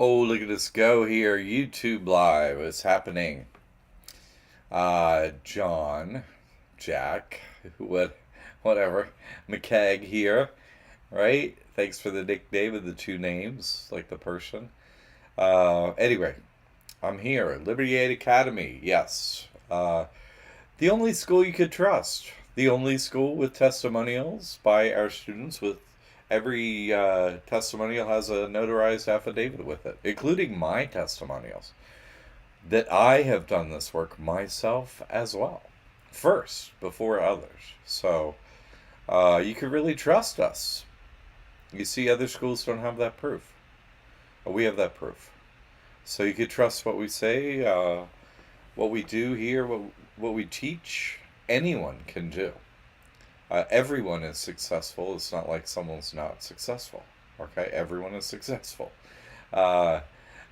Oh, look at us go here. YouTube Live is happening. John, Jack, what, whatever, McKeg here, right? Thanks for the nickname of the two names, like the person. Anyway, I'm here. Liberty Aid Academy, yes. The only school you could trust. The only school with testimonials by our students with every testimonial has a notarized affidavit with it, including my testimonials that I have done this work myself as well, first before others. So you can really trust us. You see, other schools don't have that proof. We have that proof. So you could trust what we say, what we do here, what we teach. Anyone can do. Everyone is successful. It's not like someone's not successful. Okay, everyone is successful. Uh,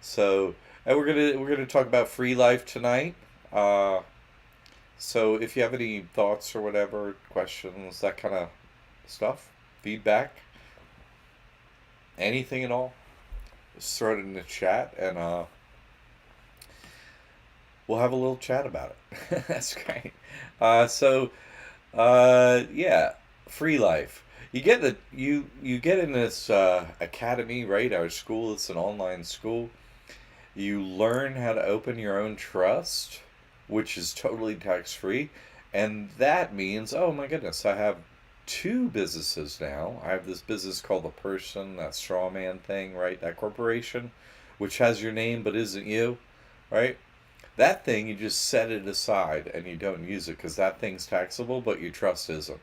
so and we're gonna talk about free life tonight. Uh, so if you have any thoughts or whatever, questions, that kind of stuff, feedback, anything at all, just throw it in the chat and we'll have a little chat about it. That's great. Yeah, free life. You get in this academy, right? Our school. It's an online school. You learn how to open your own trust, which is totally tax free. And that means, oh my goodness, I have two businesses now. I have this business called The Person, that straw man thing, right? That corporation, which has your name but isn't you, right? That thing, you just set it aside and you don't use it because that thing's taxable, but your trust isn't.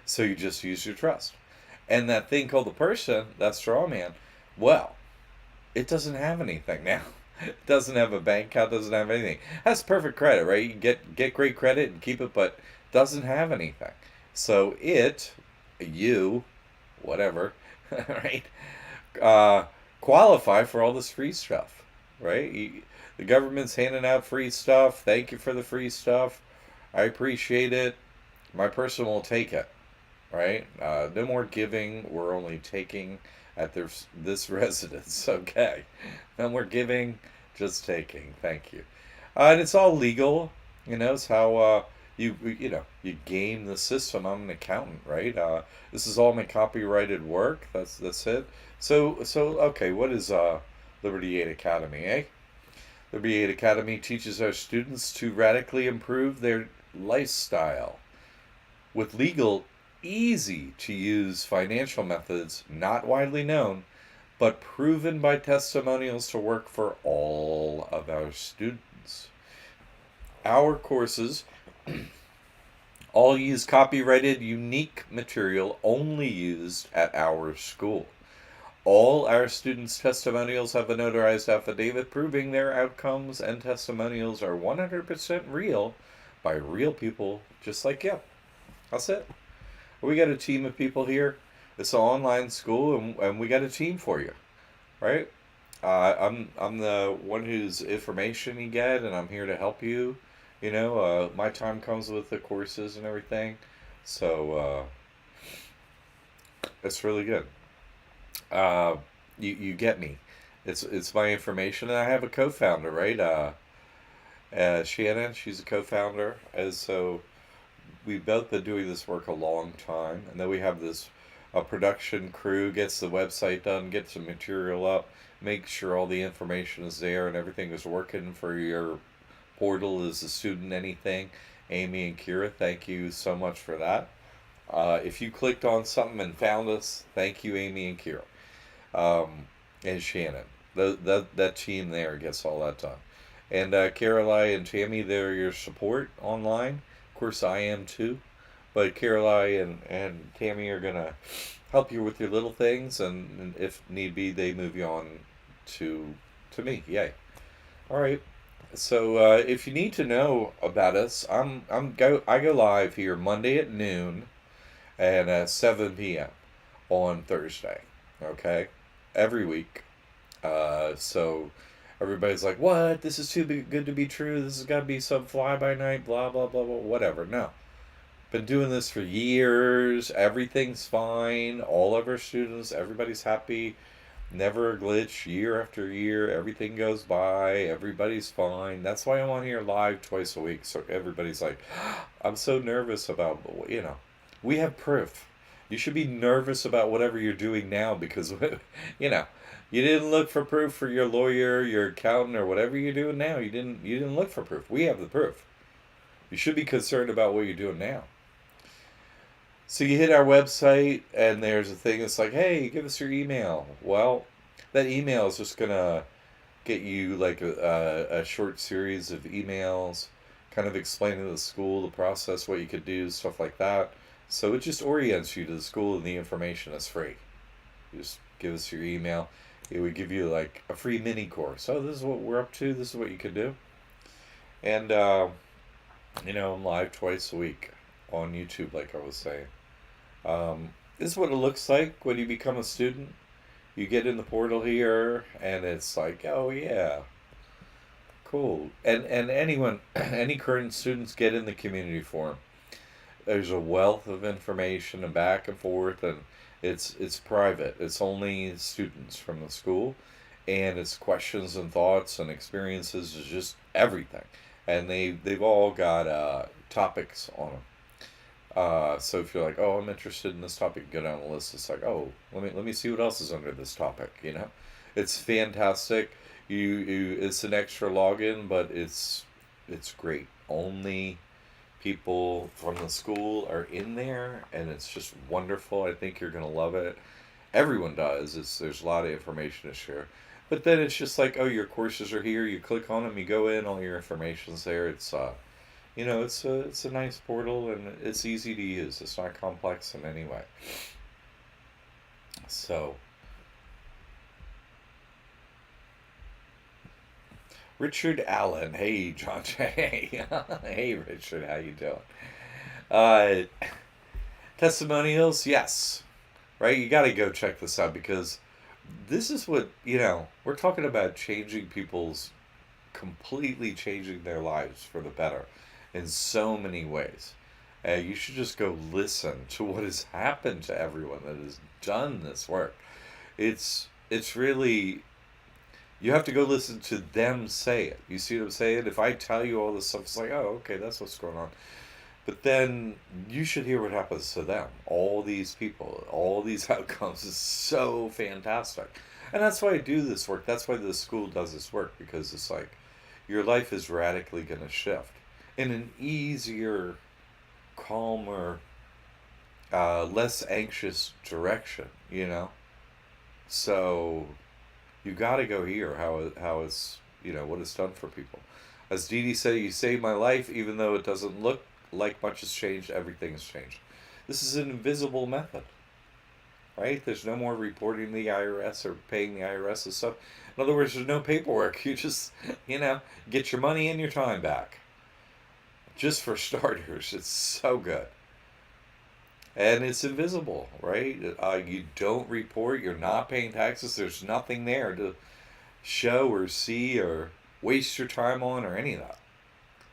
So you just use your trust. And that thing called The Person, that straw man, well, it doesn't have anything now. It doesn't have a bank account, doesn't have anything. It has perfect credit, right? You can get great credit and keep it, but doesn't have anything. So you, whatever, right? Uh, Qualify for all this free stuff, right? The government's handing out free stuff. Thank you for the free stuff. I appreciate it. My person will take it, right? No more giving. We're only taking at this residence. Okay. No more giving, just taking. Thank you. And it's all legal. It's how you game the system. I'm an accountant, right? This is all my copyrighted work. That's it. So okay. What is Liberty Aid Academy? Liberty Aid Academy teaches our students to radically improve their lifestyle with legal, easy to use financial methods not widely known, but proven by testimonials to work for all of our students. Our courses all use copyrighted, unique material only used at our school. All our students' testimonials have a notarized affidavit proving their outcomes, and testimonials are 100% real by real people just like you. That's it. We got a team of people here. It's an online school, and we got a team for you, right? I'm the one whose information you get, and I'm here to help you. My time comes with the courses and everything, so it's really good. Uh, you get me. It's my information, and I have a co-founder, right? Shannon, she's a co-founder, and so we've both been doing this work a long time, and then we have this a production crew gets the website done, gets the material up, make sure all the information is there and everything is working for your portal as a student. Anything, Amy and Kira, thank you so much for that. If you clicked on something and found us, thank you, Amy and Kira, and Shannon. That team there gets all that done. And Caroline and Tammy, they're your support online. Of course, I am too. But Caroline and Tammy are going to help you with your little things, and if need be, they move you on to me. Yay. All right. So if you need to know about us, I go live here Monday at noon and at 7 p.m. on Thursday. Okay, every week. So everybody's like, "What? This is good to be true. This has got to be some fly by night." Blah blah blah blah. Whatever. No, been doing this for years. Everything's fine. All of our students, everybody's happy. Never a glitch, year after year. Everything goes by. Everybody's fine. That's why I'm on here live twice a week. So everybody's like, I'm so nervous about, we have proof. You should be nervous about whatever you're doing now because, you know, you didn't look for proof for your lawyer, your accountant, or whatever you're doing now. You didn't look for proof. We have the proof. You should be concerned about what you're doing now. So you hit our website, and there's a thing that's like, hey, give us your email. Well, that email is just gonna get you like a short series of emails, kind of explaining to the school the process, what you could do, stuff like that. So it just orients you to the school, and the information is free. You just give us your email. It would give you like a free mini course. Oh, this is what we're up to. This is what you could do. And I'm live twice a week on YouTube, like I was saying. This is what it looks like when you become a student. You get in the portal here, and it's like, oh yeah, cool. And anyone, any current students get in the community forum. There's a wealth of information and back and forth, and it's private. It's only students from the school, and it's questions and thoughts and experiences. Is just everything, and they've all got topics on them. So if you're like, oh, I'm interested in this topic, go down the list. It's like, oh, let me see what else is under this topic. It's fantastic. It's an extra login, but it's great. Only people from the school are in there, and it's just wonderful. I think you're gonna love it. Everyone does. There's a lot of information to share. But then it's just like, oh, your courses are here. You click on them, you go in, all your information's there. It's a nice portal, and it's easy to use. It's not complex in any way. So, Richard Allen. Hey, John. Hey, hey, Richard. How you doing? Uh, Testimonials. Yes, right. You got to go check this out because this is what we're talking about changing people's completely changing their lives for the better in so many ways. You should just go listen to what has happened to everyone that has done this work. It's really, you have to go listen to them say it. You see what I'm saying? If I tell you all this stuff, it's like, oh, okay, that's what's going on. But then you should hear what happens to them. All these people, all these outcomes is so fantastic. And that's why I do this work. That's why the school does this work, because it's like your life is radically going to shift in an easier, calmer, less anxious direction. So you got to go hear how it's, what it's done for people. As Dee Dee said, you saved my life, even though it doesn't look like much has changed, everything has changed. This is an invisible method, right? There's no more reporting the IRS or paying the IRS and stuff. In other words, there's no paperwork. You just, get your money and your time back. Just for starters, it's so good. And it's invisible, right? You don't report, you're not paying taxes, there's nothing there to show or see or waste your time on or any of that.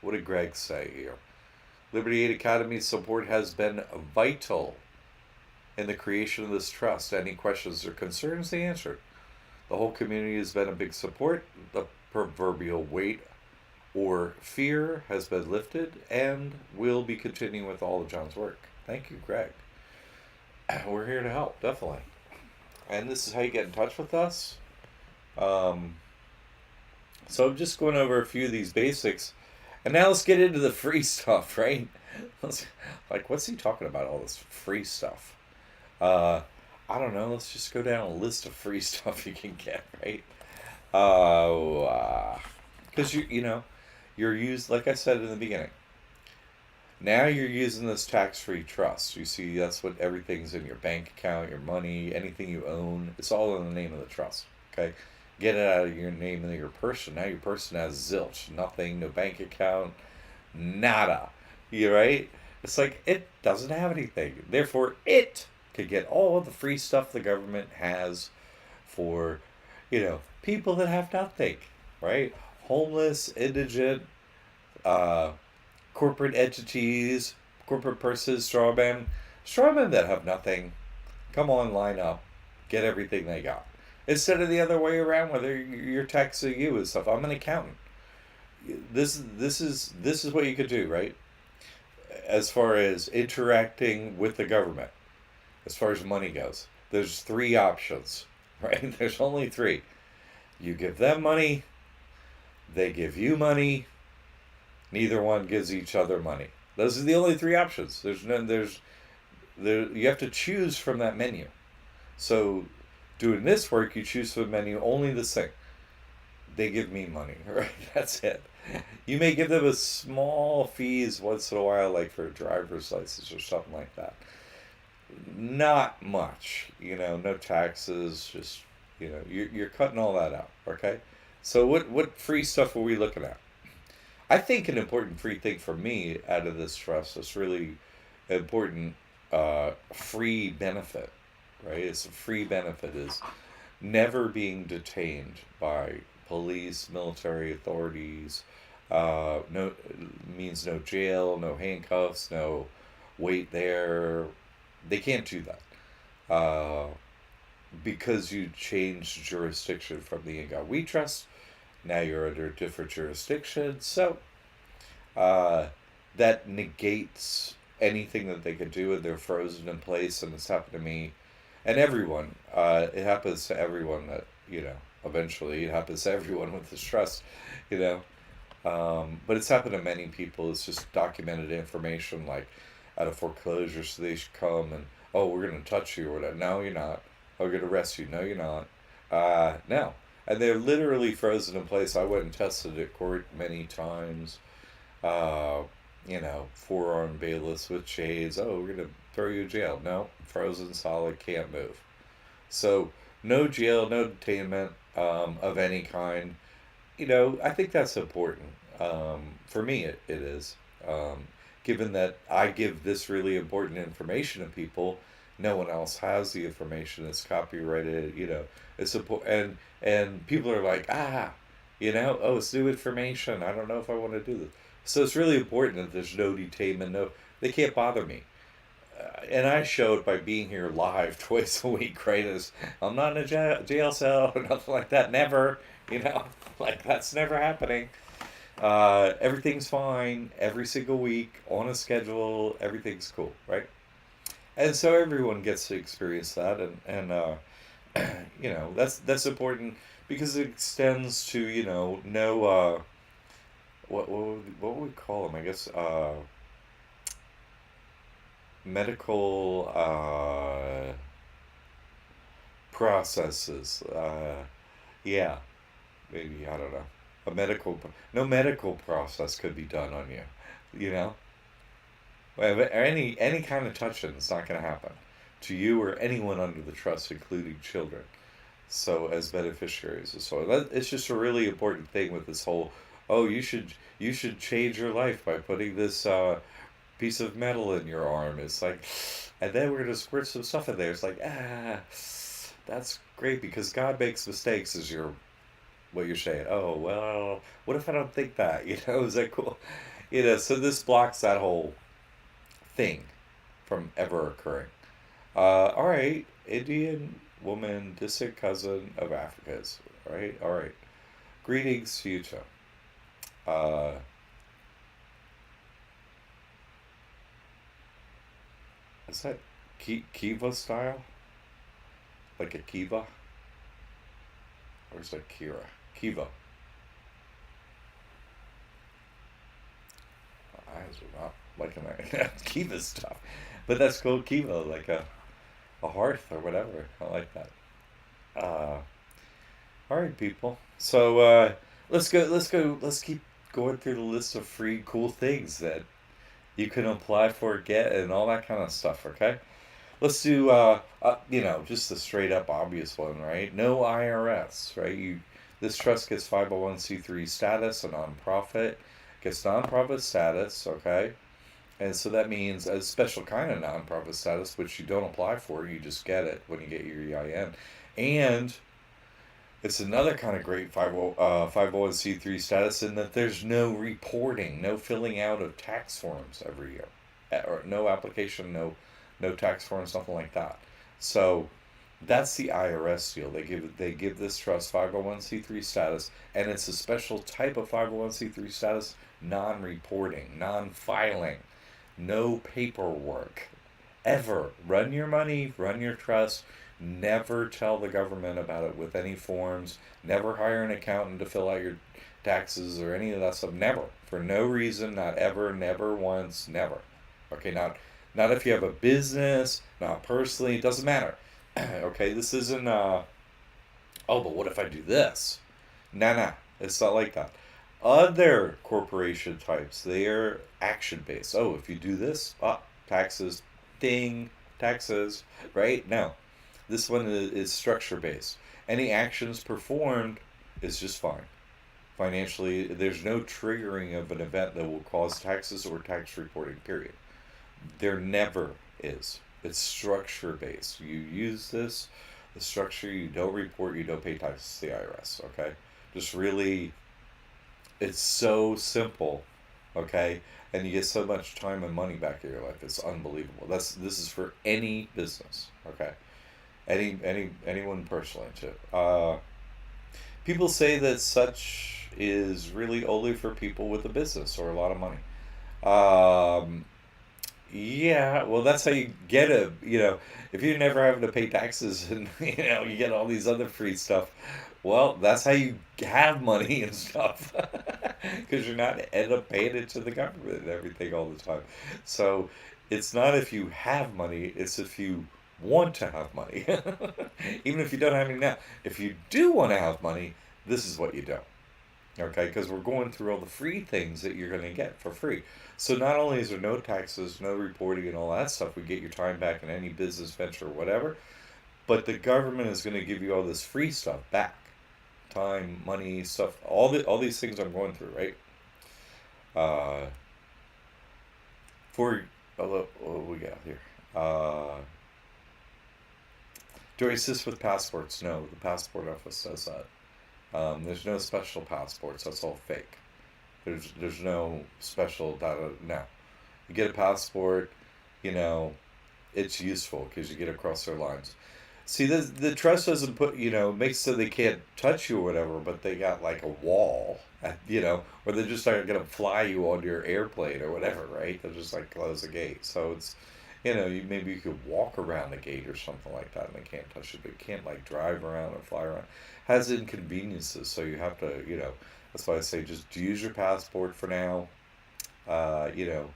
What did Greg say here? Liberty Aid Academy's support has been vital in the creation of this trust. Any questions or concerns, they answered. The whole community has been a big support. The proverbial weight or fear has been lifted, and we'll be continuing with all of John's work. Thank you, Greg. We're here to help, definitely. And this is how you get in touch with us. So I'm just going over a few of these basics. And now let's get into the free stuff, right? What's he talking about, all this free stuff? I don't know. Let's just go down a list of free stuff you can get, right? Because you're used, like I said in the beginning. Now you're using this tax-free trust. You see, that's what everything's in your bank account, your money, anything you own. It's all in the name of the trust. Okay, get it out of your name and your person. Now your person has zilch, nothing, no bank account, nada. You right? It's like it doesn't have anything. Therefore, it could get all of the free stuff the government has for, people that have nothing. Right? Homeless, indigent, corporate entities, corporate purses, strawmen that have nothing. Come on, line up, get everything they got. Instead of the other way around, whether you're taxing you and stuff. I'm an accountant. This is what you could do, right? As far as interacting with the government, as far as money goes, there's three options, right? There's only three. You give them money, they give you money, neither one gives each other money. Those are the only three options. You have to choose from that menu. So doing this work, you choose from the menu only this thing. They give me money, right? That's it. You may give them a small fees once in a while, like for a driver's license or something like that. Not much, no taxes, just, you're cutting all that out, okay? So what free stuff are we looking at? I think an important free thing for me out of this trust is really important free benefit, right? It's a free benefit is never being detained by police, military authorities. No means no jail, no handcuffs, no wait there. They can't do that because you changed jurisdiction from the In God We Trust. Now you're under a different jurisdiction, so uh, that negates anything that they could do, and they're frozen in place. And it's happened to me and everyone. It happens to everyone that eventually it happens to everyone with this trust, you know. But it's happened to many people. It's just documented information, like at a foreclosure, so they should come and, oh, we're gonna touch you or whatever. No, you're not. Oh, we're gonna arrest you. No, you're not. No. And they're literally frozen in place. I went and tested at court many times. Uh, forearm bailiffs with shades. Oh, we're gonna throw you in jail. No, frozen solid, can't move. So no jail, no detainment of any kind. I think that's important. For me, it is. Given that I give this really important information to people, no one else has the information. It's copyrighted. It's and people are like, oh, it's new information. I don't know if I want to do this. So it's really important that there's no detainment. No, they can't bother me. And I show it by being here live twice a week, right? I'm not in a jail cell or nothing like that. Never, like that's never happening. Everything's fine every single week on a schedule. Everything's cool, right? And so everyone gets to experience that, and that's important because it extends to no what would we call them? I guess medical processes. Yeah, maybe I don't know. No medical process could be done on you. You know, any kind of touching is not going to happen to you or anyone under the trust, including children. So as beneficiaries, so it's just a really important thing with this whole. Oh, you should change your life by putting this piece of metal in your arm. It's like, and then we're gonna squirt some stuff in there. It's like, that's great because God makes mistakes. Is your what you're saying? Oh well, what if I don't think that? Is that cool? So this blocks that whole thing from ever occurring. All right, Indian woman, distant cousin of Africa's. All right. Greetings to you too. Uh, is that Kiva style? Like a Kiva? Or is that Kira? Kiva. My eyes are not liking that Kiva stuff. But that's called Kiva, like a hearth or whatever. I like that. Uh, all right, people. So let's go. Let's go. Let's keep going through the list of free, cool things that you can apply for, get, and all that kind of stuff. Okay. Let's do. Just the straight up obvious one, right? No IRS, right? This trust gets 501c3 status, a nonprofit gets nonprofit status. Okay. And so that means a special kind of nonprofit status, which you don't apply for, you just get it when you get your EIN. And it's another kind of great 501c3 status in that there's no reporting, no filling out of tax forms every year, or no application, no tax forms, nothing like that. So That's the IRS deal. They give this trust 501c3 status, and it's a special type of 501c3 status, non-reporting, non-filing, no paperwork. Ever run your money, run your trust. Never tell the government about it with any forms. Never hire an accountant to fill out your taxes or any of that stuff. Never, for no reason, not ever, never once, never. Okay, not if you have a business, not personally. It doesn't matter. Okay, this isn't. Oh, but what if I do this? Nah, nah, it's not like that. Other corporation types, they are action based. Oh, if you do this, taxes, ding, taxes, right? No, this one is structure based. Any actions performed is just fine. Financially, there's no triggering of an event that will cause taxes or tax reporting, period. There never is. It's structure based. You use this, the structure, you don't report, you don't pay taxes to the IRS, okay? Just really, it's so simple, okay? And you get so much time and money back in your life. It's unbelievable. This is for any business, okay? Anyone personally too. People say that such is really only for people with a business or a lot of money. Um, yeah, well, that's how you get if you're never having to pay taxes and, you get all these other free stuff, well, that's how you have money and stuff. Because you're not end up paying it to the government and everything all the time. So it's not if you have money, it's if you want to have money. Even if you don't have any now. If you do want to have money, this is what you do. Okay, because we're going through all the free things that you're going to get for free. So not only is there no taxes, no reporting, and all that stuff, we get your time back in any business venture or whatever, but the government is going to give you all this free stuff back, time, money, stuff, all these things I'm going through, right? Uh, for what we got here? Do I assist with passports? No, the passport office does that. There's no special passports. That's all fake. There's no special data. No, you get a passport. You know, it's useful because you get across their lines. See, the trust doesn't put makes so they can't touch you or whatever, but they got like a wall, or they're just not gonna fly you on your airplane or whatever, right? They'll just like close the gate. So it's, maybe you could walk around the gate or something like that, and they can't touch it, but you can't like drive around or fly around. Has inconveniences, so you have to, That's why I say just use your passport for now. Uh, you know,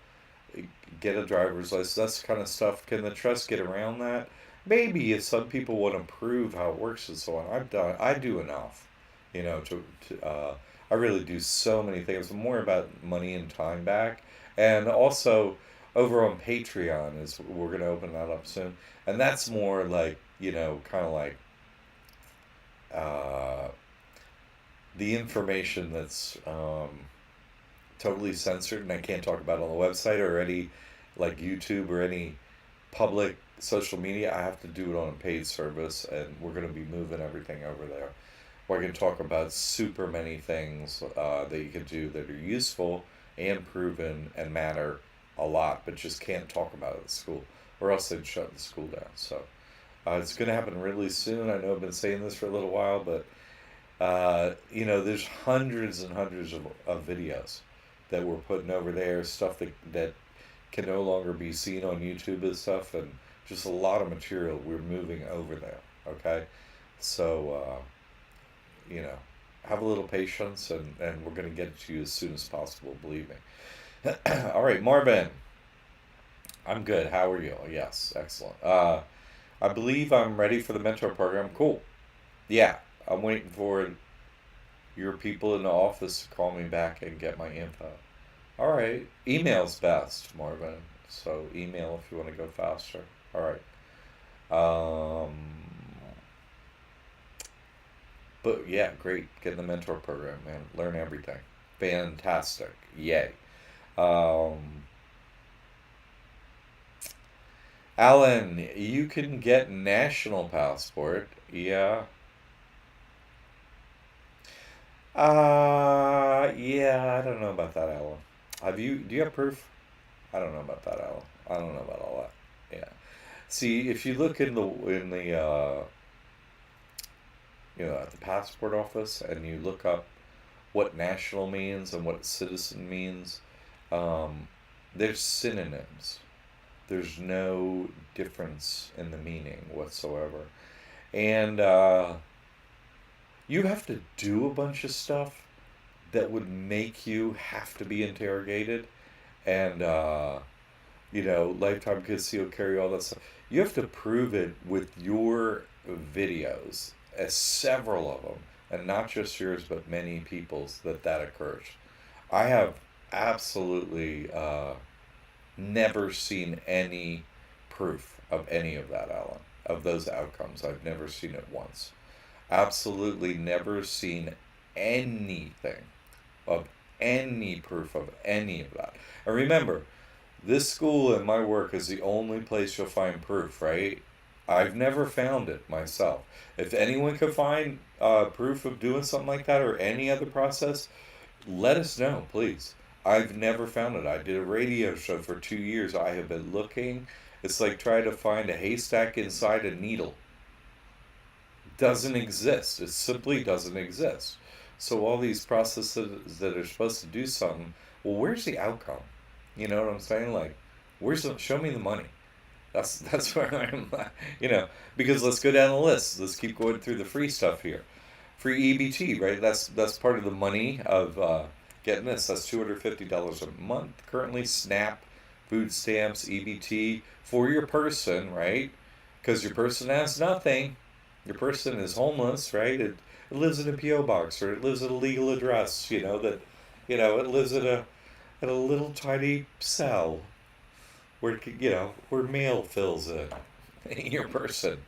get a driver's license. That's the kind of stuff. Can the trust get around that? Maybe if some people want to prove how it works and so on. I do enough, I really do so many things. More about money and time back, and also over on Patreon is we're gonna open that up soon, and that's more like kind of like uh, the information that's totally censored and I can't talk about on the website or any like YouTube or any public social media. I have to do it on a paid service, and we're going to be moving everything over there. We're going to talk about super many things that you can do that are useful and proven and matter a lot, but just can't talk about it at school, or else they'd shut the school down. So it's going to happen really soon. I know I've been saying this for a little while, but there's hundreds and hundreds of videos that we're putting over there, stuff that can no longer be seen on YouTube and stuff, and just a lot of material we're moving over there. Okay, so you know, have a little patience, and we're gonna get it to you as soon as possible. Believe me. All right, Marvin, I'm good. How are you? Yes, excellent. I believe I'm ready for the mentor program. Cool. Yeah, I'm waiting for your people in the office to call me back and get my info. All right. Email's best, Marvin. So email if you want to go faster. All right. Um, but yeah, great. Get in the mentor program, man. Learn everything. Fantastic. Yay. Um, Alan, you can get national passport. Yeah. Yeah, I don't know about that, Alan. Do you have proof? I don't know about that, Alan. I don't know about all that. Yeah. See, if you look in the at the passport office and you look up what national means and what citizen means, um, there's synonyms. There's no difference in the meaning whatsoever. And you have to do a bunch of stuff that would make you have to be interrogated. And, lifetime concealed carry, all that stuff. You have to prove it with your videos, as several of them, and not just yours, but many people's, that occurs. I have absolutely never seen any proof of any of that, Alan, of those outcomes. I've never seen it once. Absolutely never seen anything of any proof of any of that. And remember, this school and my work is the only place you'll find proof, right? I've never found it myself. If anyone could find proof of doing something like that or any other process, let us know, please. I've never found it. I did a radio show for 2 years. I have been looking. It's like trying to find a haystack inside a needle. Doesn't exist. It simply doesn't exist. So all these processes that are supposed to do something, well, where's the outcome? You know what I'm saying? Like, show me the money. That's where I'm, because let's go down the list. Let's keep going through the free stuff here. Free EBT, right? That's part of the money of getting this. That's $250 a month currently. SNAP, food stamps, EBT for your person, right? Because your person has nothing. Your person is homeless, right? It lives in a PO box, or it lives at a legal address. It lives at a little tiny cell where mail fills in. Your person,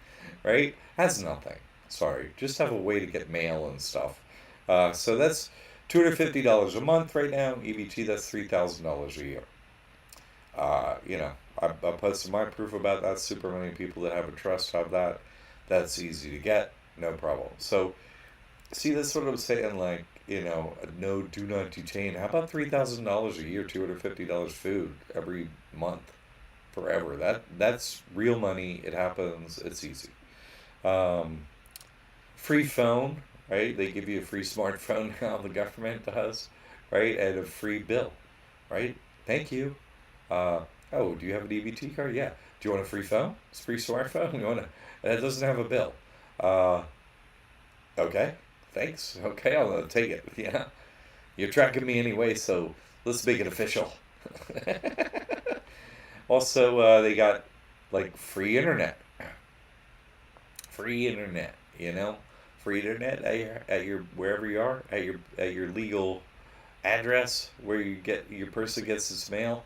right? Has nothing. Sorry, just have a way to get mail and stuff. So that's $250 a month right now. EBT, that's $3,000 a year. I posted my proof about that. Super many people that have a trust have that. That's easy to get, no problem. So, see, that's what I'm saying. Like, no, do not detain. How about $3,000 a year, $250 food every month, forever? That's real money. It happens. It's easy. Um, Free phone, right? They give you a free smartphone now. The government does, right? And a free bill, right? Thank you. Uh, oh, do you have an EBT card? Yeah. Do you want a free phone? It's a free smartphone. You want to? And it doesn't have a bill. Uh, okay. Thanks. Okay, I'll take it. Yeah. You're tracking me anyway, so let's make it official. Also, they got like free internet. Free internet. Free internet at your wherever you are, at your legal address where your person gets his mail.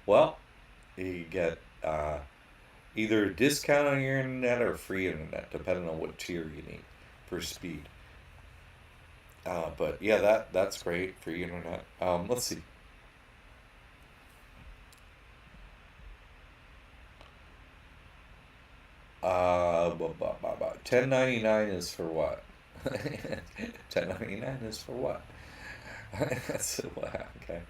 Well, you get either a discount on your internet or free internet, depending on what tier you need for speed. But yeah, that's great. Free internet. Let's see. Blah, blah, blah, blah. 1099 is for what? 1099 is for what? That's okay.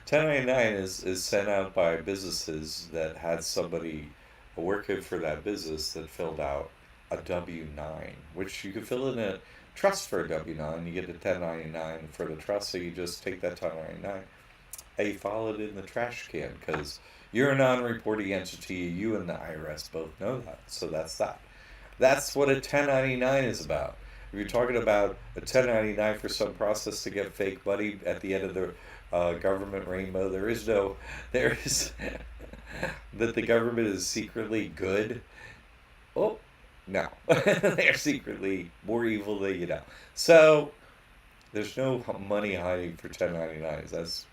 1099 is sent out by businesses that had somebody working for that business that filled out a W-9, which you can fill in a trust for a W-9. You get a 1099 for the trust, so you just take that 1099 and you file it in the trash can because you're a non-reporting entity. You and the IRS both know that, so that's that. That's what a 1099 is about. If you're talking about a 1099 for some process to get fake money at the end of the government rainbow, there is that the government is secretly good. Oh, no. They're secretly more evil than you know. So, there's no money hiding for 1099s. That's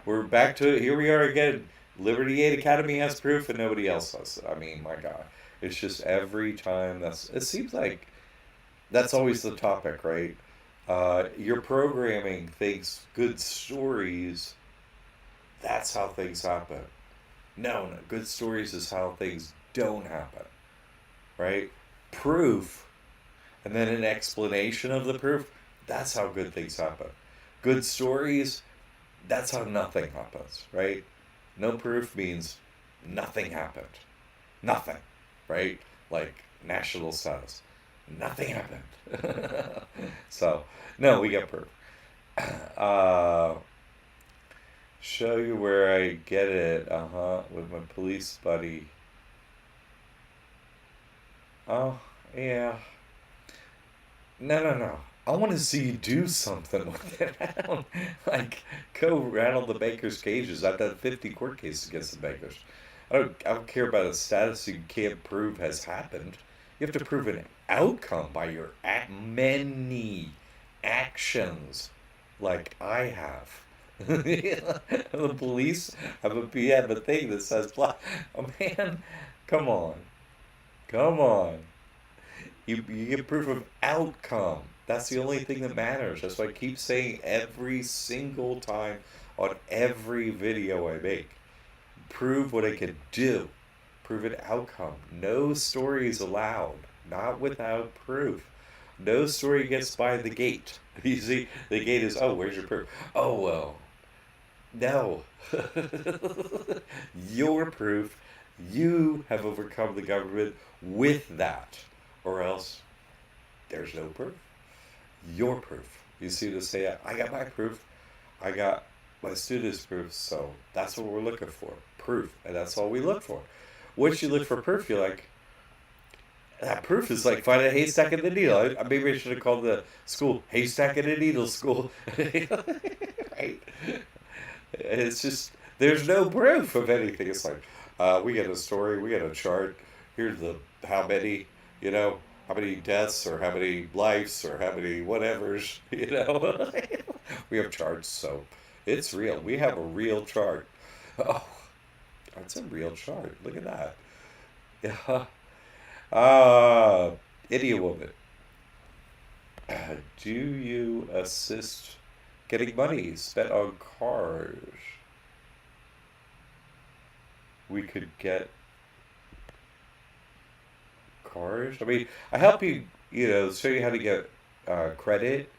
we're back to it. Here we are again. Liberty Aid Academy has proof and nobody else has. I mean, my God. It's just every time it seems like that's always the topic, right? Your programming thinks good stories, that's how things happen. No, no, good stories is how things don't happen, right? Proof, and then an explanation of the proof, that's how good things happen. Good stories, that's how nothing happens, right? No proof means nothing happened. Nothing, right? Like national status. Nothing happened. So, no, we got proof. Uh, show you where I get it. With my police buddy. Oh, yeah. No, no, no. I want to see you do something with it. I don't, like, go rattle the baker's cages. I've done 50 court cases against the bakers. I don't care about a status you can't prove has happened. You have to prove an outcome by your many actions, like I have. The police have a thing that says, blah. Oh, man, come on. Come on. You get proof of outcome. That's the only thing that matters. That's why I keep saying every single time on every video I make. Prove what I can do. Prove an outcome. No stories allowed. Not without proof. No story gets by the gate. You see, the gate is, oh, where's your proof? Oh, well, no. Your proof. You have overcome the government with that. Or else there's no proof. Your proof. You see, to say, I got my proof, I got my students' proof, so that's what we're looking for. Proof. And that's all we look for. Once you look for proof, you're like, that proof is like finding a haystack in the needle. Maybe I should have called the school Haystack in the Needle School. Right? It's just, there's no proof of anything. It's like, we get a story, we get a chart. Here's the how many, you know, how many deaths or how many lives or how many whatevers, you know. We have charts, so it's real. We have a real chart. Oh, that's a real chart. Look at that. Yeah. Idiot woman. Do you assist getting money spent on cars? We could get cars. I mean, I help you, show you how to get credit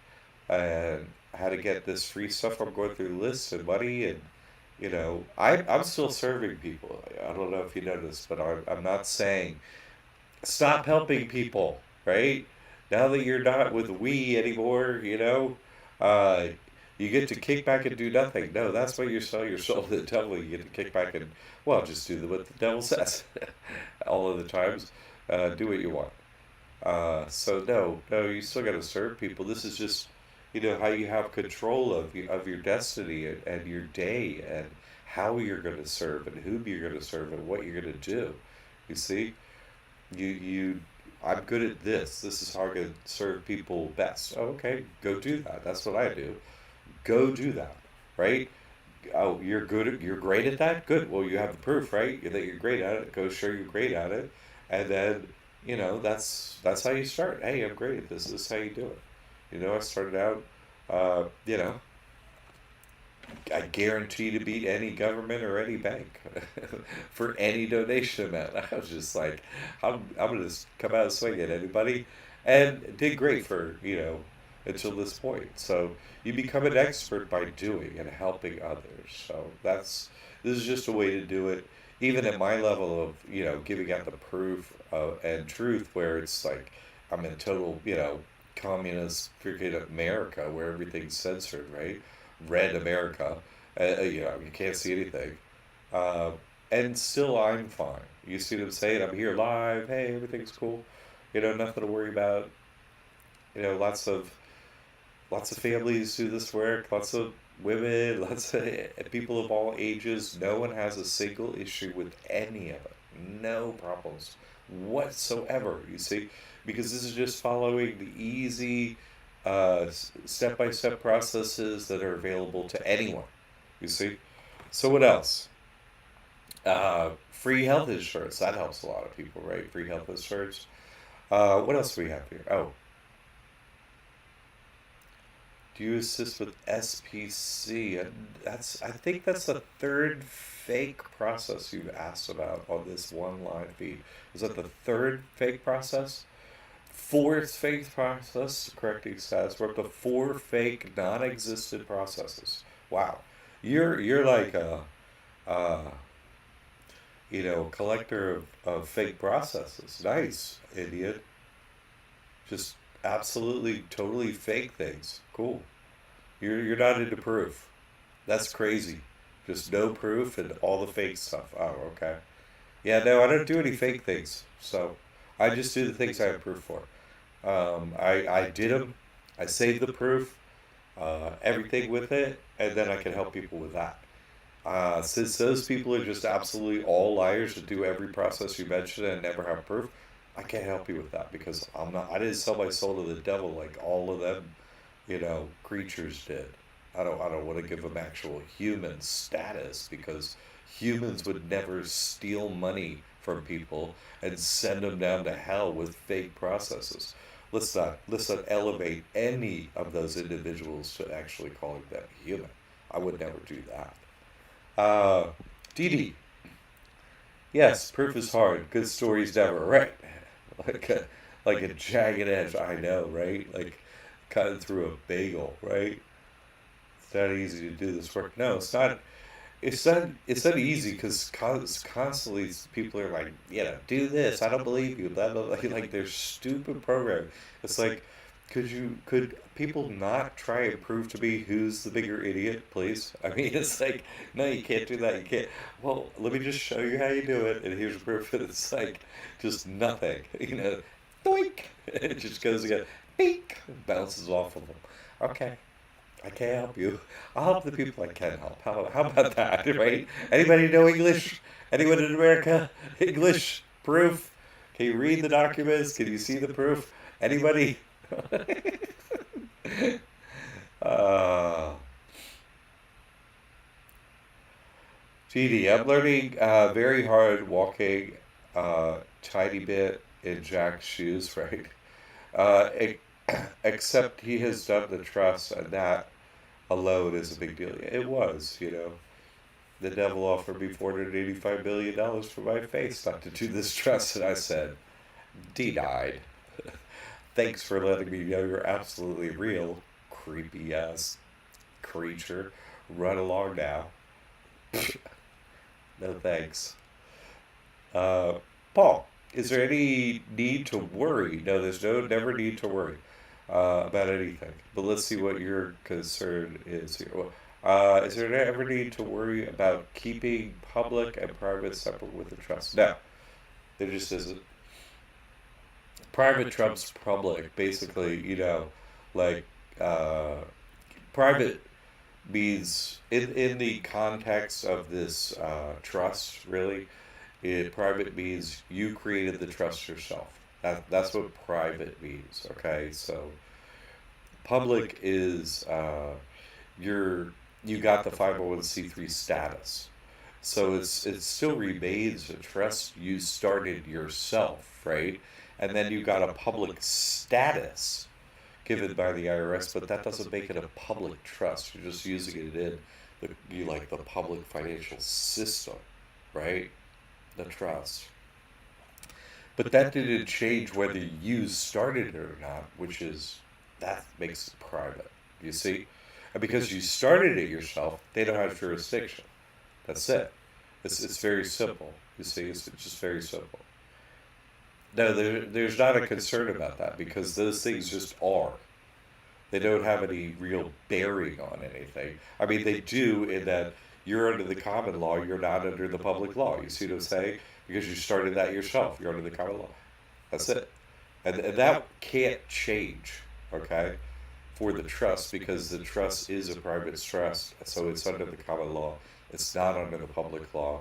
and how to get this free stuff. I'm going through lists and money, and I'm still serving people. I don't know if you noticed, but I'm not saying stop helping people, right? Now that you're not with we anymore, uh, you get to kick back and do nothing. No, that's why you sell your soul to the devil. You get to kick back and, well, just do what the devil says. All of the times, do what you want. So no, no, you still got to serve people. This is just, how you have control of your destiny and your day and how you're going to serve and whom you're going to serve and what you're going to do. You see? You I'm good at this. This is how I can serve people best. Oh, okay, go do that. That's what I do. Go do that, right? Oh, you're great at that? Good. Well, you have the proof, right? That you're great at it. Go show you're great at it. And then, that's how you start. Hey, I'm great at this. This is how you do it. I started out, you know, I guarantee to beat any government or any bank for any donation amount. I was just like, I'm going to just come out swinging at anybody, and did great for, until this point. So you become an expert by doing and helping others. So this is just a way to do it, even at my level of, giving out the proof and truth, where it's like, I'm in total, communist freaking America where everything's censored, right? Red America. You can't see anything. Uh, and still, I'm fine. You see what I'm saying? I'm here live. Hey, everything's cool. Nothing to worry about. Lots of families do this work. Lots of women. Lots of people of all ages. No one has a single issue with any of it. No problems whatsoever. You see, because this is just following the easy step-by-step processes that are available to anyone. You see? So what else? Free health insurance. That helps a lot of people, right? Free health insurance. What else do we have here? Oh, do you assist with SPC? And I think that's the third fake process you've asked about on this one line feed. Is that the third fake process? Fourth fake process, correcting status. We're up to four fake non-existent processes. Wow, you're like uh collector of fake processes. Nice, idiot. Just absolutely, totally fake things. Cool. You're not into proof. That's crazy. Just no proof and all the fake stuff. Oh, okay. Yeah, no, I don't do any fake things. So I just do the things I have proof for. I did them. I saved the proof, everything with it, and then I can help people with that. Since those people are just absolutely all liars to do every process you mentioned and never have proof, I can't help you with that because I'm not. I didn't sell my soul to the devil like all of them, creatures did. I don't want to give them actual human status because humans would never steal money from people and send them down to hell with fake processes. Let's not elevate any of those individuals to actually calling them human. I would never do that. Uh, Dee yes, proof is hard. Good stories never, right? Like a jagged edge. I know, right? Like cutting through a bagel, right? It's not easy to do this work. No, it's not. It's not easy because constantly people are like, do this. I don't believe you. Blah blah blah. Like there's stupid program. It's like, could people not try and prove to me who's the bigger idiot, please? I mean, it's like, no, you can't do that. You can't. Well, let me just show you how you do it, and here's proof. And it's like just nothing. Doink. It just goes again. Beak. Bounces off of them. Okay. I can't help you. I'll help the people I can help. How about that, right? Anybody know English? Anyone in America? English? Proof? Can you read the documents? Can you see the proof? Anybody? uh, GD, I'm learning very hard walking tiny bit in Jack's shoes, right? E- except he has done the trust, and that alone is a big deal. It was, the devil offered me $485 million for my face not to do this trust, and I said, denied. Thanks for letting me know you're absolutely real, creepy ass creature. Run along now. No thanks. Uh, Paul, is there any need to worry? No, there's never need to worry about anything. But let's see what your concern is here. Is there ever need to worry about keeping public and private separate with the trust? No, there just isn't. Private trumps public, basically, like uh, private means in the context of this trust, really, private means you created the trust yourself. That's what private means. Okay, so public is you're you got the 501c3 status, so it still remains a trust you started yourself, right? And then you got a public status given by the IRS, but that doesn't make it a public trust. You're just using it in the public financial system, right? The trust. But that didn't change whether you started it or not, which is that makes it private. You see? And because you started it yourself, they don't have jurisdiction. That's it. It's very simple. You see, it's just very simple. No, there's not a concern about that because those things just are. They don't have any real bearing on anything. I mean, they do in that you're under the common law, you're not under the public law. You see what I'm saying? Because you started that yourself, you're under the common law. That's it. And that can't change, okay, for the trust because the trust is a private trust, so it's under the common law. It's not under the public law.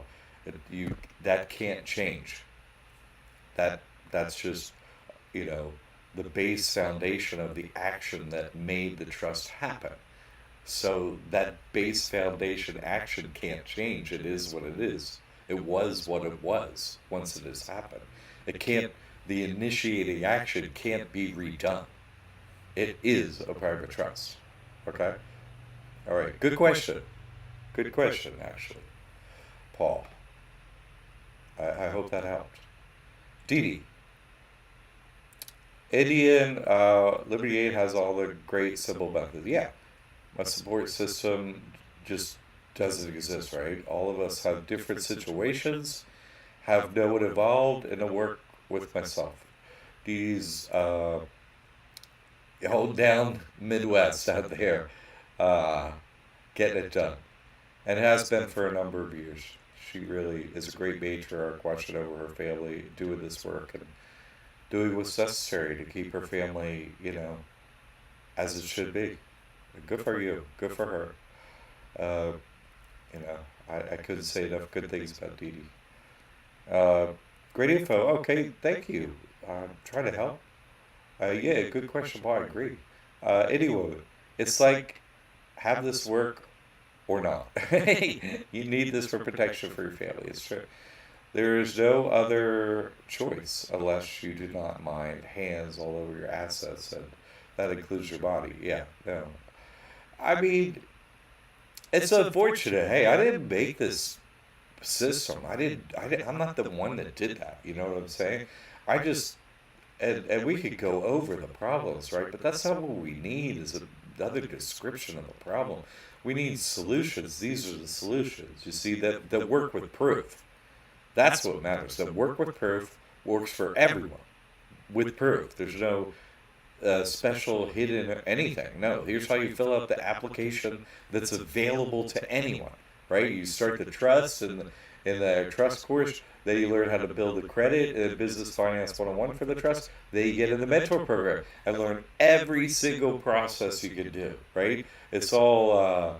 That can't change. That's just you know the base foundation of the action that made the trust happen. So that base foundation action can't change. It is what it is. It was what it was once it has happened. It can't, the initiating action can't be redone. It is a private trust. Okay? All right. Good question. Good question, actually. Paul. I hope that helped. Dee Dee. Indian Liberty Aid has all the great simple methods. Yeah, my support system just doesn't exist, right? All of us have different situations, have no one involved and to work with myself. These hold down Midwest out there, uh, getting it done, and it has been for a number of years. She really is a great matriarch, watching over her family, doing this work and doing what's necessary to keep her family, as it should be. Good for you. Good for her. Uh, I couldn't say enough good things about Dee Dee. Uh, Great info. Okay, thank you. Trying to help. Yeah, good question, Paul. I agree. Anyway, it's like have this work or not. You need this for protection for your family. It's true. There is no other choice unless you do not mind hands all over your assets, and that includes your body. Yeah, no. I mean, it's unfortunate. Hey, I didn't make this system. I'm not the one that did that. You know what I'm saying? I just and we could go over the problems, right? But that's not what we need. Is another description of the problem. We need solutions. These are the solutions. You see that work with proof. That's what matters. That work with proof works for everyone. With proof, there's no special hidden anything. No, here's how you fill out the application that's available to anyone. Right? You start the trust in the trust course. Then you learn how to build the credit and business finance 101 for the trust. Then you get in the mentor program and learn every single process you can do. Right? It's all.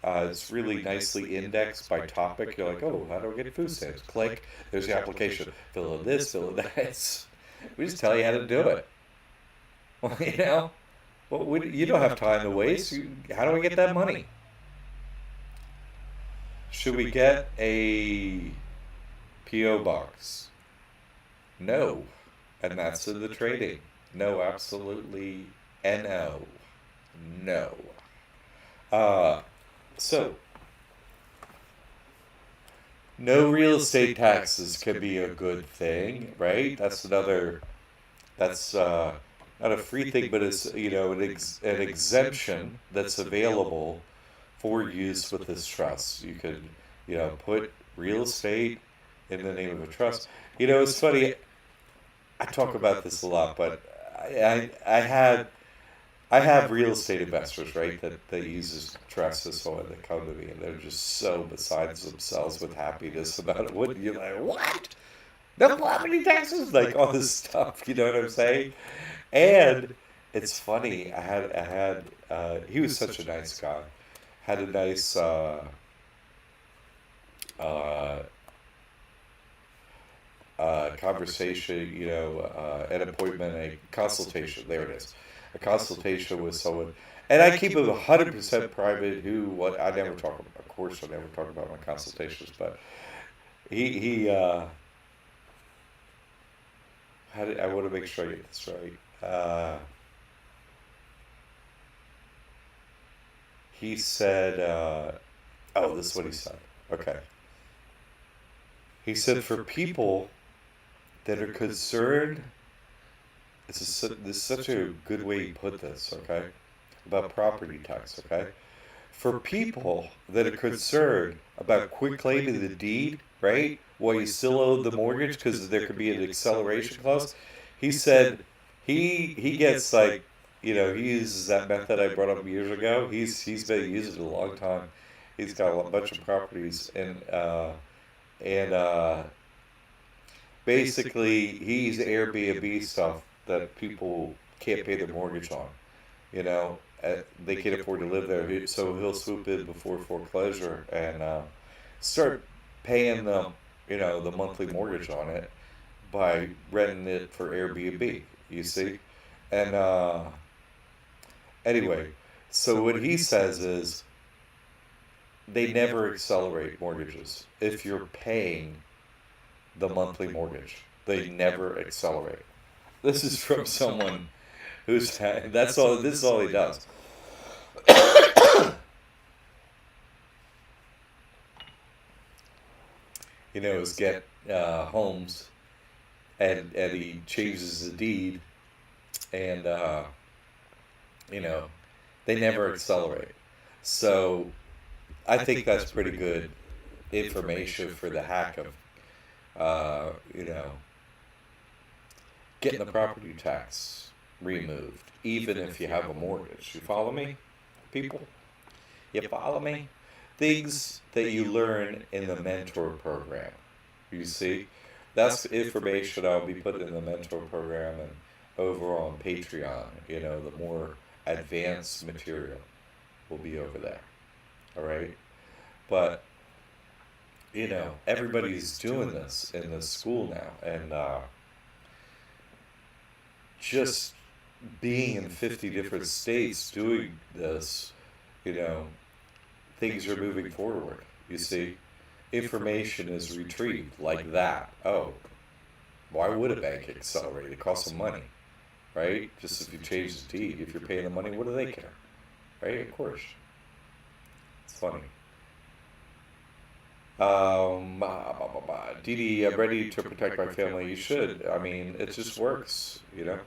It's really nicely indexed by topic. You're like, oh, how do I get food stamps? Click. There's the application. Fill in this, fill in that. We just tell you how to do it. Well, you don't have time to waste. How do we get that money? Should we get a P.O. box? No. And that's in the trading. No, absolutely N-O. No. So, no real estate taxes can be a good thing, right? That's not a free thing, but it's, an exemption that's available for use with this trust. You could, put real estate in the name of a trust. It's funny, I talk about this a lot, but I have real estate investors, right, that uses trust and so on, that come to me, and they're just so besides themselves with happiness about it. What you're like, what? No property taxes, like all this stuff. You know what I'm saying? And it's funny. He was such a nice guy. Had a nice uh, conversation, an appointment, a consultation. There it is, a consultation with someone. And I keep it 100% private. I never talk about. Of course, I never talk about my consultations. But he I want to make sure I get this right. He said, "Oh, this is what he said." Okay. He said, for people that are concerned, this is such a good way you put this, okay, about property tax, okay? For people that are concerned about quit claiming the deed, right, while you still owe the mortgage because there could be an acceleration clause, he said he gets like, he uses that method I brought up years ago. He's been using it a long time. He's got a bunch of properties and basically he's Airbnb stuff that people can't pay their mortgage on. They can't afford to live there, so he'll swoop in before foreclosure and start paying them, the monthly mortgage on it by renting it for Airbnb. You see, and anyway, so what he says is they never accelerate mortgages if you're paying the monthly mortgage. They never accelerate. This is from someone who's that's all. This is all he does. Is get homes, and he changes the deed, and they never accelerate. So I think that's pretty good information for the hack of You know, getting the property tax removed, even if you have a mortgage. You follow me, people? You follow me? Things that you learn in the mentor program. You see? That's information I'll be putting in the mentor program and over on Patreon. You know, the more advanced material will be over there. All right? But, you know, everybody's doing this in the school now. And just being in 50 different states doing this, you know, things are moving forward. You see? Information is retrieved like that. Oh, why would a bank accelerate? It costs them money, right? Just if you change the deed, if you're paying the money, what do they care? Right? Of course. It's funny. Dee Dee, I'm ready to protect my family. You should. I mean, it just works, you know?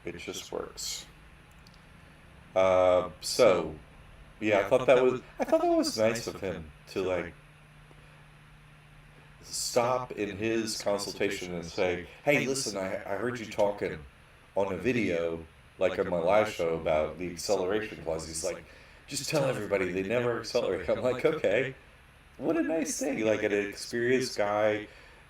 It just works. So, yeah, I thought that was nice of him to like stop in his consultation and say, "Hey, listen, I heard you talking on a video, like on my live show about the acceleration clause." He's like, "Just tell everybody they never accelerate." I'm like, "Okay, what a nice thing!" Like an experienced guy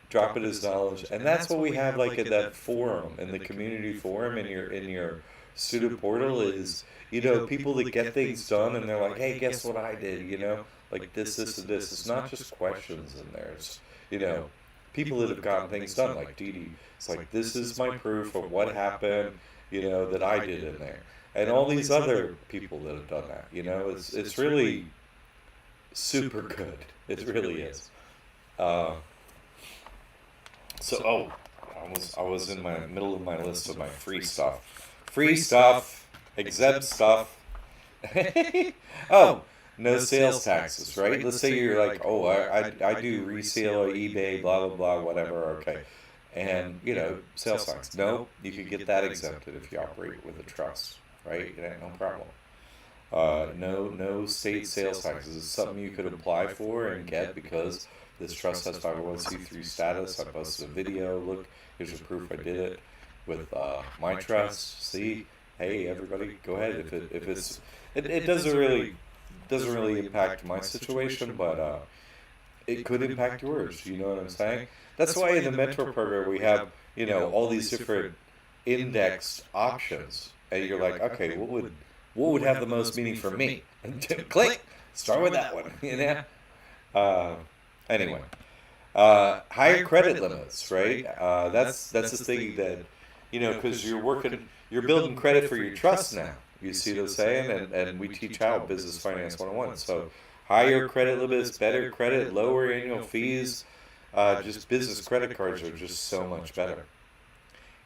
dropping his knowledge, and that's what we have like at that forum, in the community forum, in your student portal is, you know, people that get things done, and they're like, "Hey, guess what I did?" You know, like this, and this. It's not just questions in there. It's, you know, people that have gotten things done, like Dee Dee. It's like, this is my proof of what happened, you know, that I did in there, and all these other people that have done that. You know, it's really super good. It really is. Uh, so, I was in my middle of my list of my free stuff, exempt stuff. Oh, no sales taxes, right? Let's say you're like, oh, I do resale or eBay, blah blah blah, whatever. Okay, and you know, sales tax. No, you could get that exempted if you operate with a trust, right? It ain't no problem. No state sales taxes. It's something you could apply for and get because this trust has 501c3 status. I posted a video. Look, here's the proof I did it with my trust. See, hey everybody, go ahead. If it doesn't really impact my situation, but it could impact yours. You know what I'm saying? That's why in the mentor program we have, you know, all these different indexed options, and you're like, okay, what would have the most meaning for me? And click, start with that one. You know. Uh, anyway, higher credit limits, right? That's the thing that, you know, because you're building credit for your trust now. You see what I'm saying? And we teach how Business Finance 101. So higher credit limits, better credit, lower annual fees. Just business credit cards are just so much better.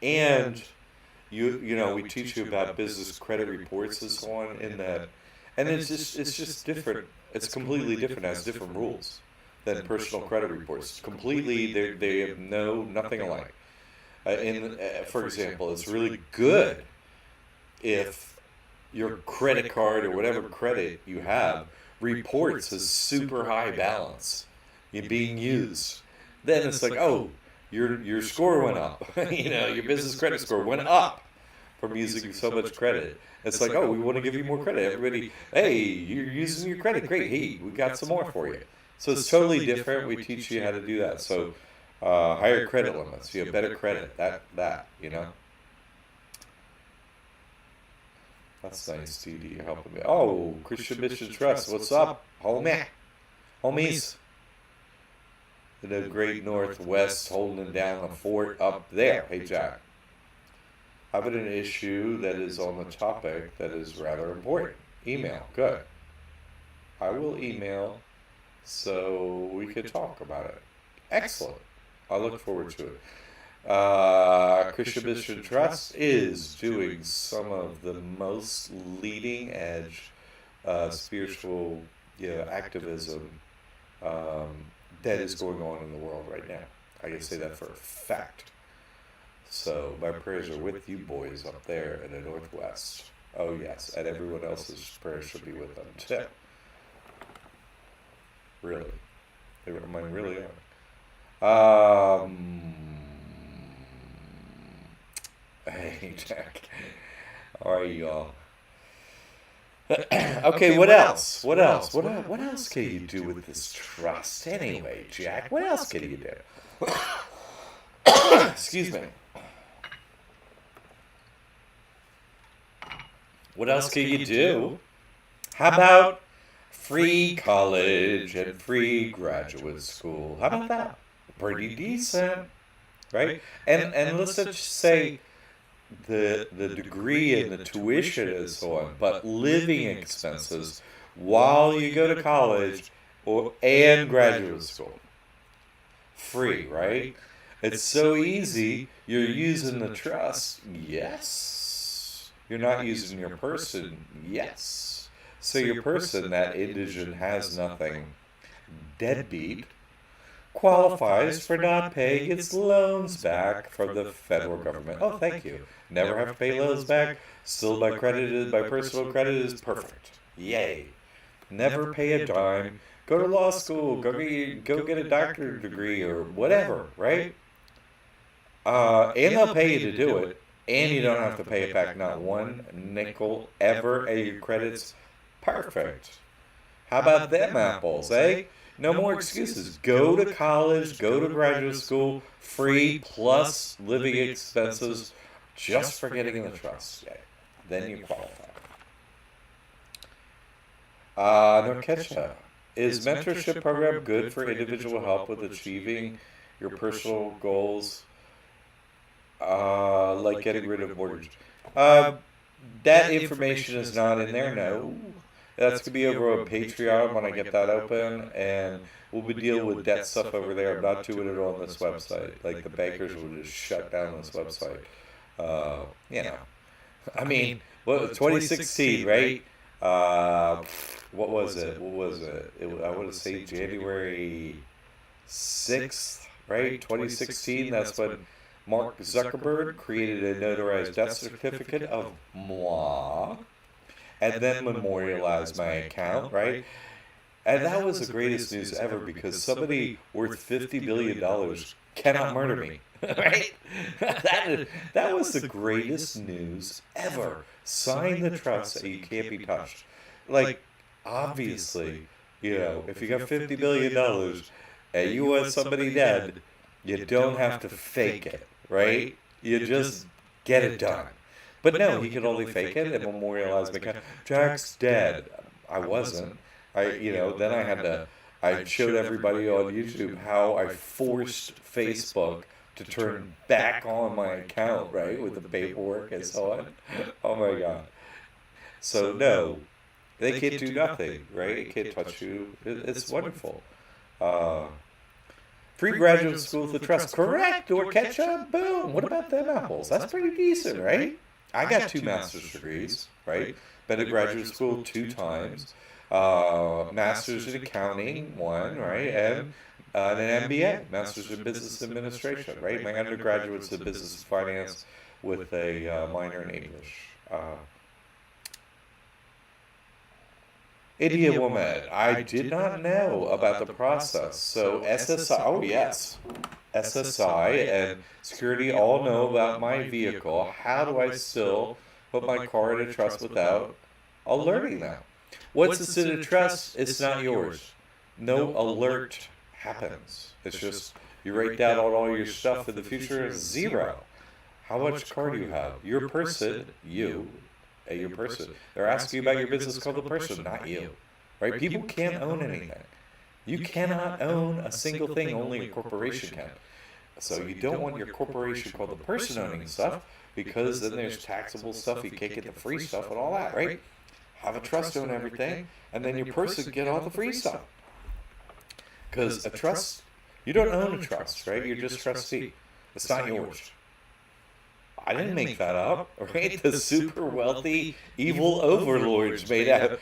And you know, we teach you about business credit reports and so on in that, and it's just different. It's completely different. It has different rules than personal credit reports. Completely, they have nothing alike. For example, it's really good if your credit card or whatever credit you have reports a super high balance being used. Then it's like, oh, your score went up. You know, your business credit score went up from using so much credit. It's like, oh, we want to give you more credit. Everybody, hey, you're using your credit. Great. Hey, we got some more for you. So it's totally different. We teach you how to do that. So higher credit limits, you have better credit. That you know. That's nice, Dee. You're helping me. Oh, Christian Mission Trust. What's up, homie? Homies. In the great Northwest, holding down the fort up there. Hey, Jack. Having an issue that is on the topic that is rather important. Email. Good. I will email so we can talk about it. Excellent. I look forward to it. Christian Mission Trust is doing some of the most leading edge spiritual, activism that is going on in the world right now. I can say that for a fact. So my prayers are with you boys up there in the Northwest. Oh yes, and everyone else's prayers should be with them too. Really, I mean, really are. Um, hey, Jack. How are you all? Okay, what else? What else? What else can you do with this trust anyway, Jack? What else can you do? Excuse me. What else can you do? How about free college and free graduate school? How about that? Pretty decent, right? And let's just say the degree and the tuition and so on, but living expenses while you go to college or and graduate school. Free, right? It's so easy. You're using the trust. Yes. You're not using your person. Yes. So your person, that indigent has nothing, deadbeat, qualifies for not paying its loans back from the federal government. Oh, thank you. Never have to pay loans back. Still my credit, my personal credit is perfect. Yay. Never pay a dime. Go to law school. Go get a doctorate degree or whatever, right? And they'll pay you to do it, and you don't have to pay it back not one nickel ever, and your credit's perfect. How about them apples, eh? No more excuses. Go to college, go to graduate school, free plus living expenses, just for getting the trust. Yeah. Then you qualify. Norkecha, is mentorship program good for individual help with achieving your personal goals, like getting rid of mortgage? Uh, that information is not in there, no. That's gonna be over on Patreon when I get that open, and we'll be dealing with debt stuff over there. I'm not doing it on this website. Like the bankers will just shut down this website. You know, I mean, what 2016, right? Uh, what was it? What was it? I want to say January 6th, right? 2016. That's when Mark Zuckerberg created a notarized death certificate of moi and then memorialized my account, right? And that was the greatest news ever because somebody worth $50 billion cannot murder me, right? that was the greatest news ever. Sign the trust that you can't be touched. Like, obviously, if you got $50 billion and you want somebody dead, you don't have to fake it, right? You just get it done. But no, he could only fake it and memorialize me. Jack's dead. I wasn't. Then I showed everybody on YouTube how I forced Facebook to turn back on my account, right, with the paperwork and so on. Oh my God. So no, they can't do nothing, right? It can't touch you. It's wonderful. Uh, Free graduate school with the trust. Correct. Or ketchup. Boom. What about them apples? That's pretty decent, right? I got 2 master's degrees, right? Been to graduate school 2 times. Master's in accounting, one, right? And an MBA, Master's in Business Administration, right? My undergraduate's in Business Finance with a minor in English. India woman, I did not know about the process. So SSI, oh yes, SSI and security all know about my vehicle. How do I still put my car in a trust without alerting them? Once it's in a trust, it's not yours. No alert happens. It's just you write down all your stuff in the future is zero. How much car do you have? Your person, your person. They're asking you about your business called the person, not you. Right? People can't own anything. You cannot own a single thing, only a corporation can. So you don't want your corporation called the person owning stuff because then there's taxable stuff, you can't get the free stuff and all that, right? Have a trust own everything, and then your person get all the free stuff. Because a trust, you don't own a trust, right? You're just trustee. It's not yours. I didn't make that up, right? The super wealthy, evil overlords made up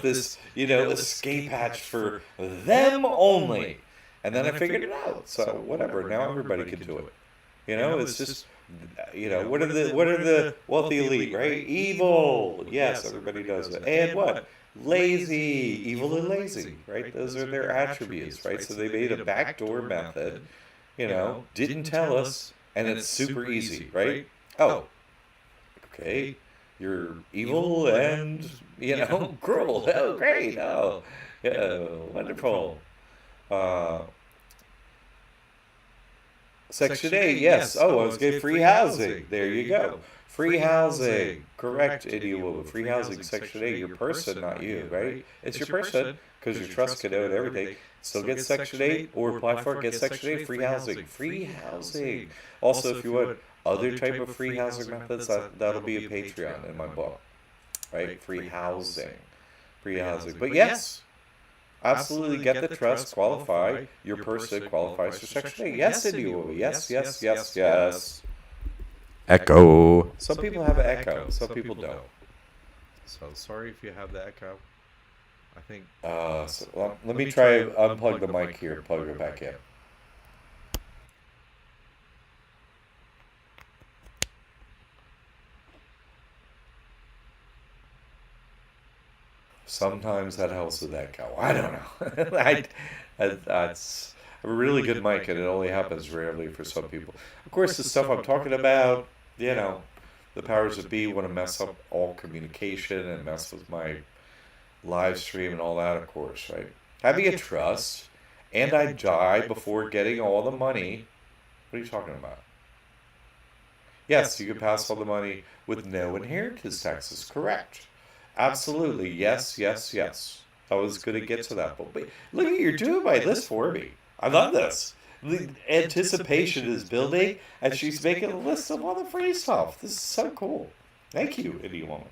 this, escape hatch for them only. And then I figured it out. So whatever. Now everybody can do it. It's just, what are the wealthy elite, right? Evil. Yes, everybody does it. And what? Lazy, evil and lazy, right? Those are their attributes, right? So they made a backdoor method didn't tell us, and it's super easy, right? Oh, okay, you're evil and, cruel. Oh, great. Oh, yeah, wonderful. Uh, Section 8, yes. Oh, I was getting free housing. There you go. Free housing. Correct, idiot. Free housing, Section 8. Your person, not you, right? It's your person because your trust can own everything. Still get Section 8 or apply for it, get Section 8, free housing. Free housing. Also, if you want other type of free housing methods, that'll be a Patreon in my book, right? Free housing. Free housing. But yes. Absolutely get the trust, qualify. Your person qualifies for Section 8. Yes, India. Yes, yes, yes, yes. Echo. Some people have an echo. Some people don't. So sorry if you have the echo. I think. Let me try unplug the mic here. Plug it back in. Sometimes that helps with echo. I don't know. That's a really good mic, and it only happens rarely for some people. Of course, the stuff I'm talking about, the powers that be want to mess up all communication and mess with my live stream and all that, of course, right? Having a trust, and I die before getting all the money. What are you talking about? Yes, you can pass all the money with no inheritance taxes. Correct. Absolutely. Yes, yes, yes. I was going to get to that. But look at you're doing my list for me. I love this. The anticipation is building, and she's making a list of all the free stuff. This is so cool. Thank you, Indie Woman.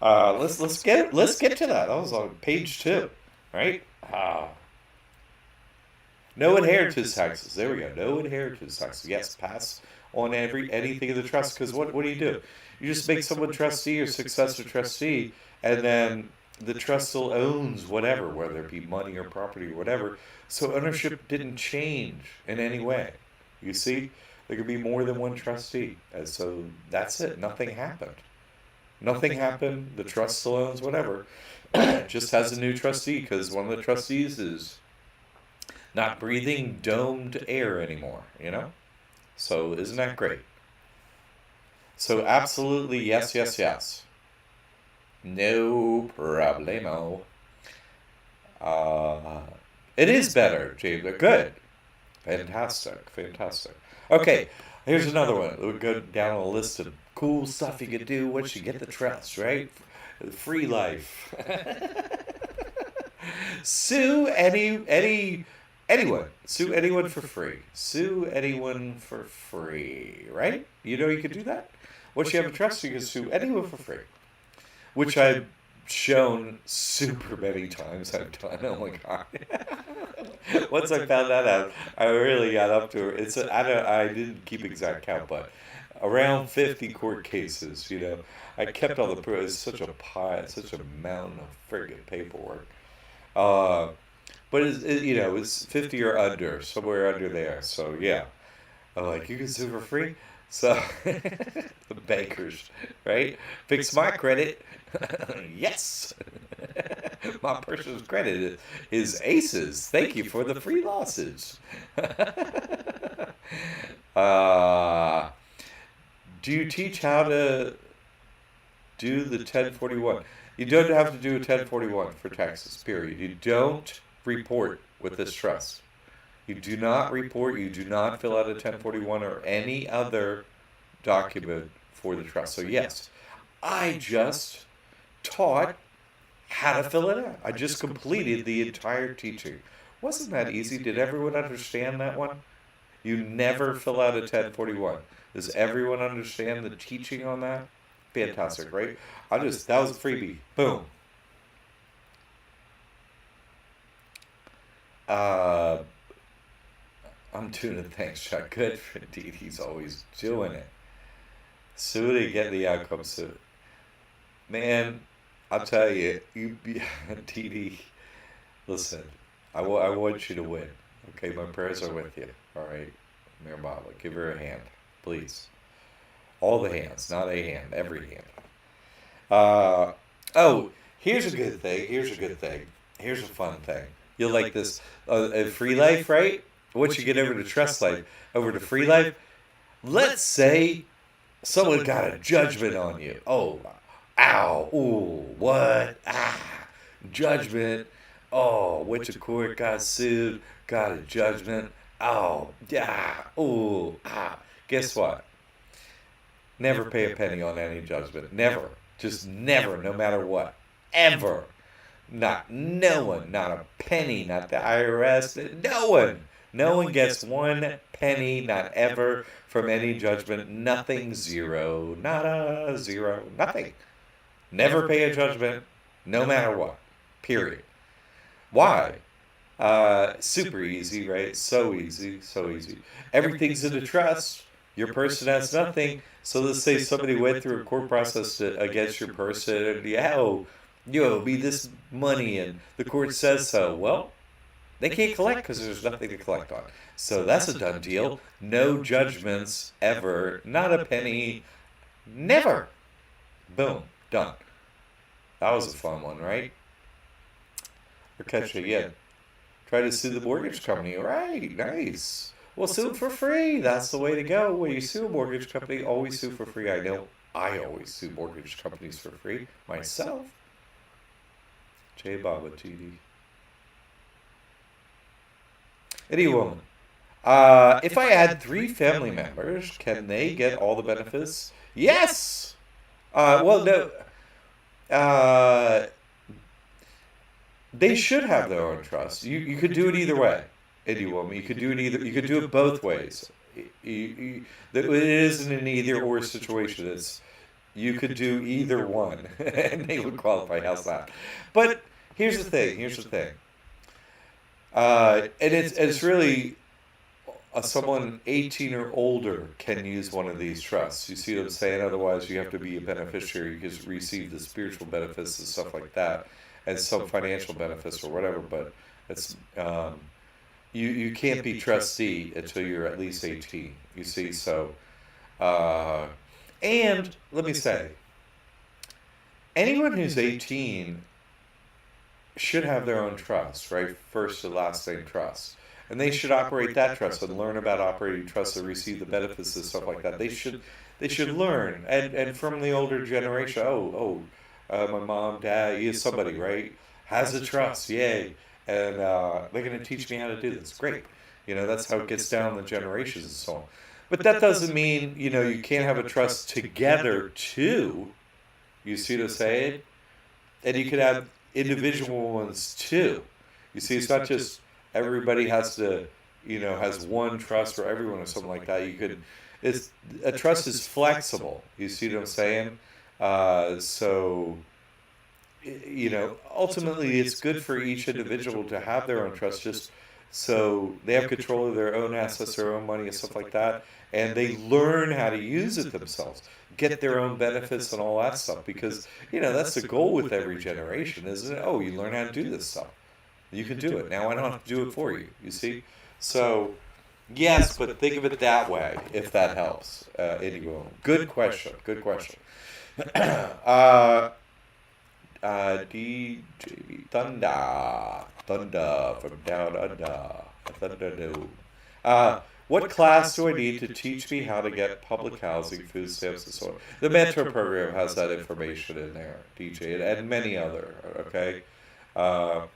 Let's get to that. That was on page 2, right? No inheritance taxes. There we go. No inheritance taxes. Yes, pass on anything in the trust. Because what do? You just make someone trustee or successor trustee, and then the trust still owns whatever, whether it be money or property or whatever. So ownership didn't change in any way. You see, there could be more than one trustee, and so that's it. Nothing happened. Nothing happened. The trust still owns whatever. It just has a new trustee because one of the trustees is not breathing domed air anymore. So isn't that great? So absolutely yes, yes, yes. No problemo. It is better, James. Good. Fantastic. Fantastic. Okay, here's another one. We'll go down a list of cool stuff you could do once you get the trust, right? Free life. Sue anyone. Sue anyone for free. Sue anyone for free, right? You could do that? Once you have a trust, you can sue anyone for free. Which I've shown super many times I've done. Oh my God. Once I found that out, I really got up to it. I didn't keep exact count, but around 50 court cases, I kept all the proof. It's such a pile, such a mountain of friggin' paperwork. But it's 50 or under, somewhere under there. So yeah, I'm like, you can sue for free. So the bankers, right? Fix my credit. Yes. My person's credit is aces. Thank you for the free losses. Do you teach how to do the 1041? You don't have to do a 1041 for taxes, period. You don't report with this trust. You do not report, you do not fill out a 1041 or any other document for the trust. So yes, I just taught how to fill it out. I just completed the entire teaching. Wasn't that easy? Did everyone understand that one? You never fill out a 1041. Does everyone understand the teaching on that? Fantastic, right? That was a freebie. Boom. I'm doing it. Thanks, Chuck. Good for Dee. He's always doing it. Soon to get the outcome soon. Man, I'll tell you, Dee, listen, I want you to win. Okay, my prayers are with you. All right, Mirabala, give her a hand, please. All the hands, not a hand, every hand. Here's a good thing. Here's a fun thing. You'll like this. Free life, right? once you get over to trust life, over to free life, let's say someone got a judgment on you. Oh, ow, ooh, what? Ah, judgment. Oh, went to court, got sued, got a judgment. Oh, yeah, ooh, ah. Guess what? Never pay a penny on any judgment. Never. Just never, no matter what. Ever. Not no one, not a penny, not the IRS, no one. No one gets one penny, not ever, from any judgment. Nothing, zero, nada, zero, nothing. Never pay a judgment, no matter what. Period. Why? Super easy, right? So easy, so easy. Everything's in a trust. Your person has nothing. So let's say somebody went through a court process against your person, and yeah, oh, you owe me this money, and the court says so. Well, they can't collect because there's nothing to collect on. So that's a done deal. No judgments ever. Not a penny. Never. Boom. Done. That was a fun one, right? Or catch it again. Try to sue the mortgage company. Right. Nice. Well, sue them for free. That's the way to go. When you sue a mortgage company, always sue for free. I know I always sue mortgage companies for free myself. J Baba TD. Any woman. If I add 3 family members, can they get all the benefits? Yes. Well, no. Uh, they should have their own trust. You could do it either way. Any woman, you could do it either. You could do it both ways. It isn't an either or situation. You could do either one, and they would qualify. How's that? But here's the thing. Here's the thing. And it's really someone 18 or older can use one of these trusts. You see what I'm saying? Otherwise, you have to be a beneficiary to receive the spiritual benefits and stuff like that, and some financial benefits or whatever. But it's you can't be trustee until you're at least 18. You see, so and let me say, anyone who's 18 should have their own trust, right? First to last name trust. And they should operate that trust and learn about operating trusts and receive the benefits and stuff like that. They should learn. And from the older generation, my mom, dad, somebody, right, has a trust, yay. And they're going to teach me how to do this. Great. That's how it gets down the generations and so on. But that doesn't mean, you can't have a trust together too. You see what I'm saying? And you could have individual ones too. You see, it's not just everybody has to, has one trust for everyone or something like that. A trust is flexible. You see what I'm saying? So, ultimately it's good for each individual to have their own trust, just so they have control of their own assets, their own money and stuff like that. And they learn how to use it themselves, get their own benefits and all that stuff. Because, that's the goal with every generation, isn't it? Oh, you learn how to do this stuff. You can do it. Now I don't have to do it for you, you see? So, yes, but think of it that way, if that helps. Anyway, good question. Good question. DJB Thunder from down under. Thunder no. What class do I need to teach me how to get public housing, food stamps, and so on? The mentor program has that information in there, DJ, and many other. Okay,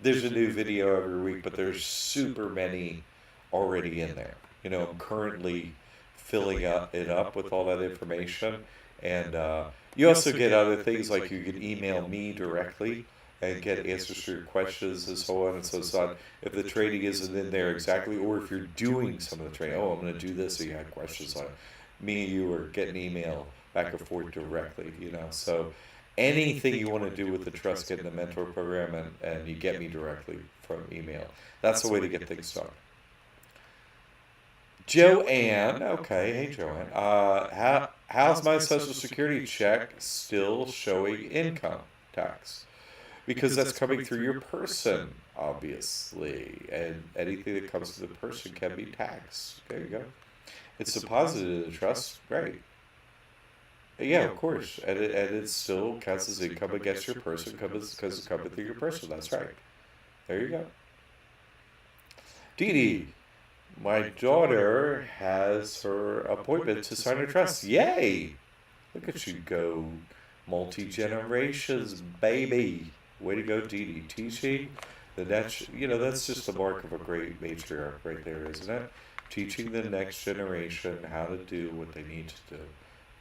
there's a new video every week, but there's super many already in there. I'm currently filling it up with all that information, and you also get other things like you can email me directly and get answers to your questions and so on and so on. If the training isn't in there exactly, or if you're doing some of the training, I'm going to do this, so you had questions on it. Me and you are getting email back and forth directly, So anything you want to do with the trust, get in the mentor program, and you get me directly from email. That's the way to get things done. Joanne, okay, hey Joanne. How's my Social Security check still showing income tax? Because that's coming through your person, obviously, and anything that comes to the person can be taxed. There you go. It's deposited in the trust, right? Yeah, of course, and it still counts as income against your person because it's coming through your person. That's right. There you go. Dee Dee. My daughter has her appointment to sign her trust. Yay! Look at you go, multi generations, baby. Way to go, Dee Dee. Teaching the next, that's just the mark of a great matriarch right there, isn't it? Teaching the next generation how to do what they need to do.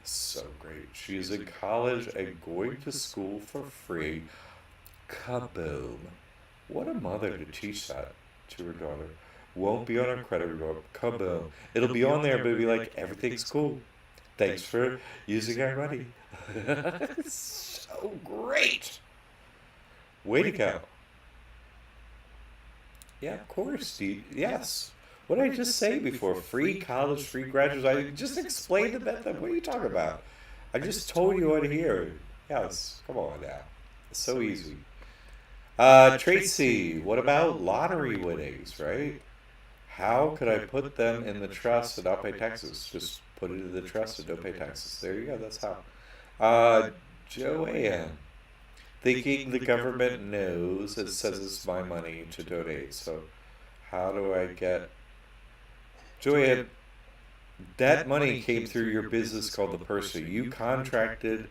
So great. She's in college and going to school for free. Kaboom. What a mother to teach that to her daughter. Won't be on her credit report. Kaboom. It'll be on there, but it'll be like, everything's cool. Thanks for using our money. So great. Way to go. Yeah, of course, Steve. Yes. What did I just say before? Free college, free graduates. I just explained the method. What are you talking about? I just told you on here. Yes. Come on now. It's so easy. Tracy, what about lottery winnings, right? How could I put them in the trust and not pay taxes? Just put it in the trust and don't pay taxes. There you go. That's how. Joanne, thinking the government knows it says it's my money to donate. So how do I get... Joanne, that money came through your business called The Person. You contracted,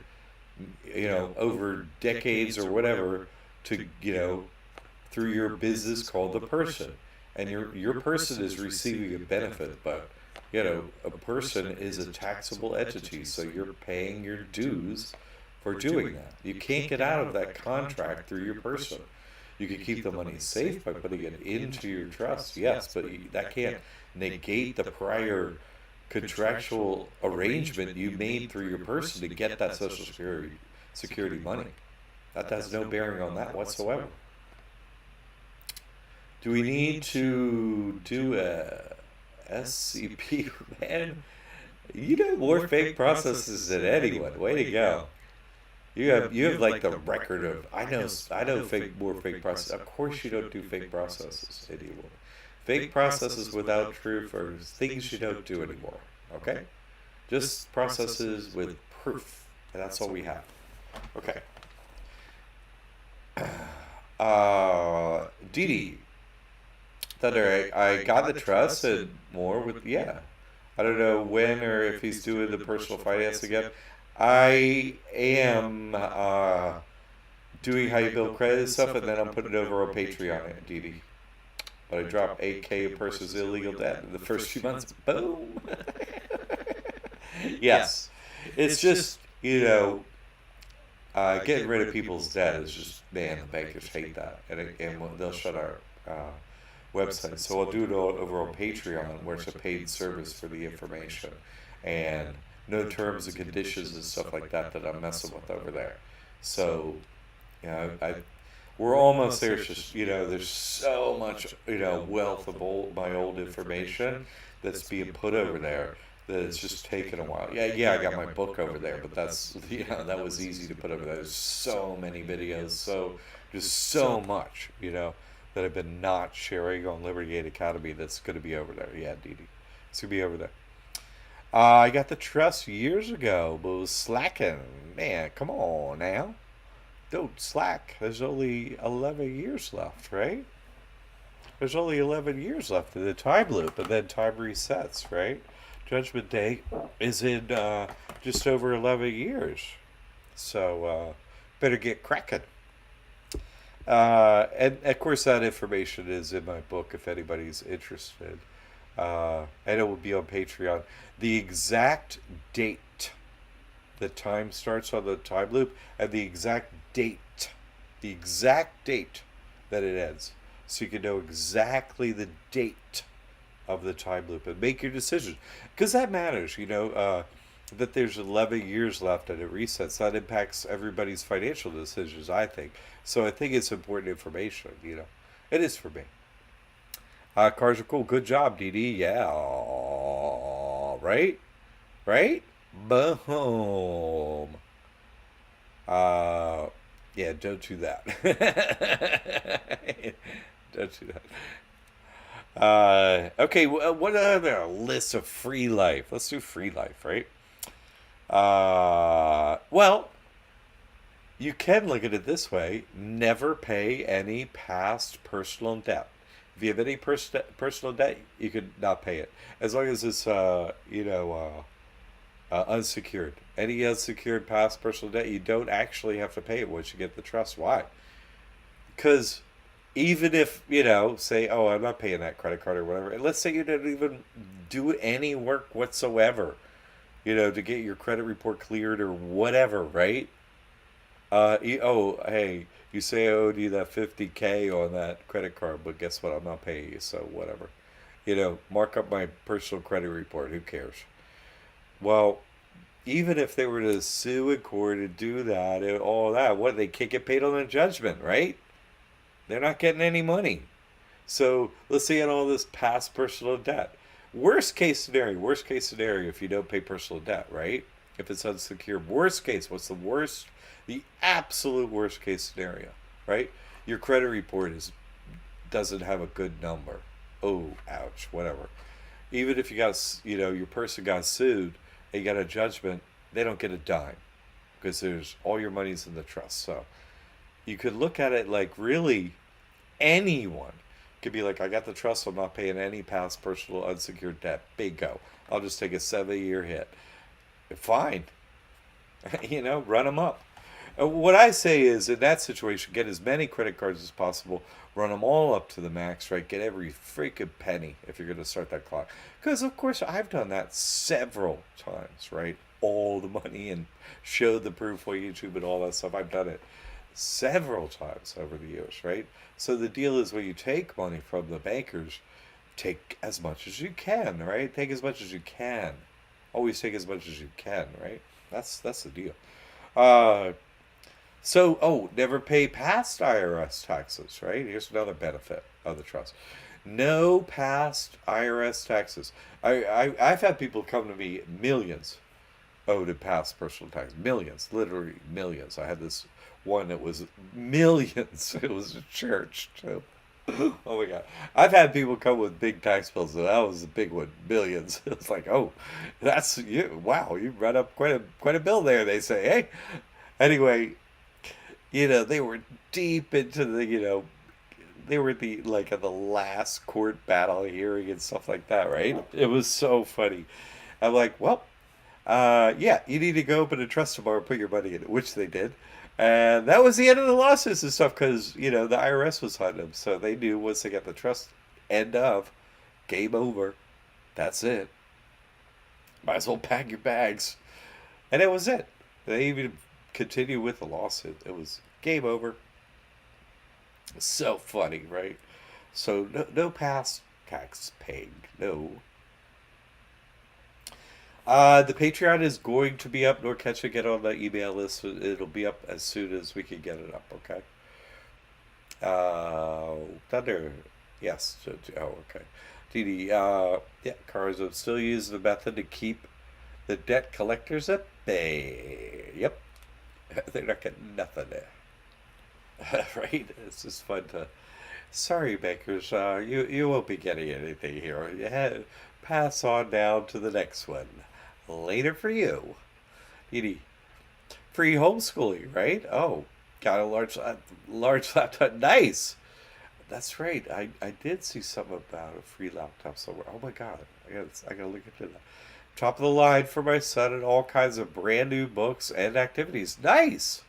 over decades or whatever to, through your business called The Person. And your person is receiving a benefit, but a person is a taxable entity, so you're paying your dues for doing that. You can't get out of that contract through your person. You can keep the money safe by putting it into your trust, yes, but that can't negate the prior contractual arrangement you made through your person to get that Social Security money. That has no bearing on that whatsoever. Do we need to do a SCP? Man, you know more fake processes than anyone. Way to go. You have like the record of I know more fake processes. Of course you don't do fake processes anymore. Fake processes without truth are things you don't do anymore. Okay? Just processes with proof. And that's all we have. Okay. Dee Dee. Thunder, I got the trust and more with, yeah. I don't know when or if he's doing the personal finance again. I am doing how you build credit and stuff, and then I'm putting it over on Patreon, Dee Dee. But I dropped 8K a person's illegal debt in the first few months. Boom. Yes. It's just, getting rid of people's debt is just, man, the bankers hate that. And they'll shut our website. So I'll do it all over on Patreon, where it's a paid service for the information. And no terms and conditions and stuff like that I'm messing with over there. So, we're almost there. It's just, there's so much, wealth of my old information that's being put over there that it's just taken a while. Yeah, I got my book over there, but that's, that was easy to put over there. There's so many videos, just so much, that I've been not sharing on Liberty Gate Academy that's going to be over there. Yeah, Dee Dee. It's going to be over there. I got the trust years ago, but was slacking. Man, come on now. Don't slack. There's only 11 years left, right? There's only 11 years left in the time loop, and then time resets, right? Judgment Day is in just over 11 years. So, better get cracking. And of course, that information is in my book if anybody's interested. And it will be on Patreon. The exact date, the time starts on the time loop, and the exact date that it ends. So you can know exactly the date of the time loop and make your decision. Because that matters, that there's 11 years left and it resets. That impacts everybody's financial decisions, I think. So I think it's important information, It is for me. Cars are cool. Good job, Dee Dee. Yeah. Right? Boom. Yeah, don't do that. Don't do that. Okay, what other list of free life? Let's do free life, right? Well, you can look at it this way. Never pay any past personal debt. If you have any personal debt, you could not pay it as long as it's unsecured. Any unsecured past personal debt, you don't actually have to pay it once you get the trust. Why? Because even if, say, oh, I'm not paying that credit card or whatever, and let's say you didn't even do any work whatsoever, to get your credit report cleared or whatever, right? Oh, hey, you say I owed you that 50K on that credit card, but guess what? I'm not paying you, so whatever. Mark up my personal credit report. Who cares? Well, even if they were to sue in court and do that and all that, what, they can't get paid on a judgment, right? They're not getting any money. So let's say on all this past personal debt. Worst case scenario if you don't pay personal debt, right? If it's unsecured. Worst case, what's the worst? The absolute worst case scenario, right? Your credit report doesn't have a good number. Oh, ouch, whatever. Even if your person got sued and you got a judgment, they don't get a dime because there's all your money's in the trust. So you could look at it like really anyone could be like, I got the trust, I'm not paying any past personal unsecured debt. Bingo. I'll just take a 7-year hit. Fine. Run them up. What I say is, in that situation, get as many credit cards as possible, run them all up to the max, right? Get every freaking penny if you're going to start that clock. Because, of course, I've done that several times, right? All the money and showed the proof on YouTube and all that stuff. I've done it several times over the years, right? So the deal is when you take money from the bankers, take as much as you can, right? Take as much as you can. Always take as much as you can, right? That's the deal. Uh, never pay past IRS taxes, right? Here's another benefit of the trust. No past IRS taxes. I've had people come to me, millions owed in past personal tax. Millions, literally millions. I had this one that was millions. It was a church, too. Oh my God. I've had people come with big tax bills, and that was a big one, millions. It's like, oh, that's you. Wow, you brought up quite a bill there, they say. Hey, anyway, they were deep into they were at the last court battle hearing and stuff like that, right? It was so funny. I'm like, well, yeah, you need to go open a trust tomorrow and put your money in it, which they did. And that was the end of the lawsuits and stuff because, the IRS was hunting them. So they knew once they got the trust end of, game over. That's it. Might as well pack your bags. And it was it. They even continued with the lawsuit. It was game over. So funny, right? So no past tax paying. No. The Patreon is going to be up. Nor catch it. Get on the email list. It'll be up as soon as we can get it up. Okay. Thunder. Yes. Oh, okay. DD. Yeah. Carzo still use the method to keep the debt collectors at bay. Yep. They're not getting nothing there. Right? It's just fun to. Sorry, bankers. You won't be getting anything here. Pass on down to the next one. Later for you. Edie. Free homeschooling, right? Oh, got a large laptop. Nice. That's right. I did see something about a free laptop somewhere. Oh my God. I gotta look into that. Top of the line for my son and all kinds of brand new books and activities. Nice.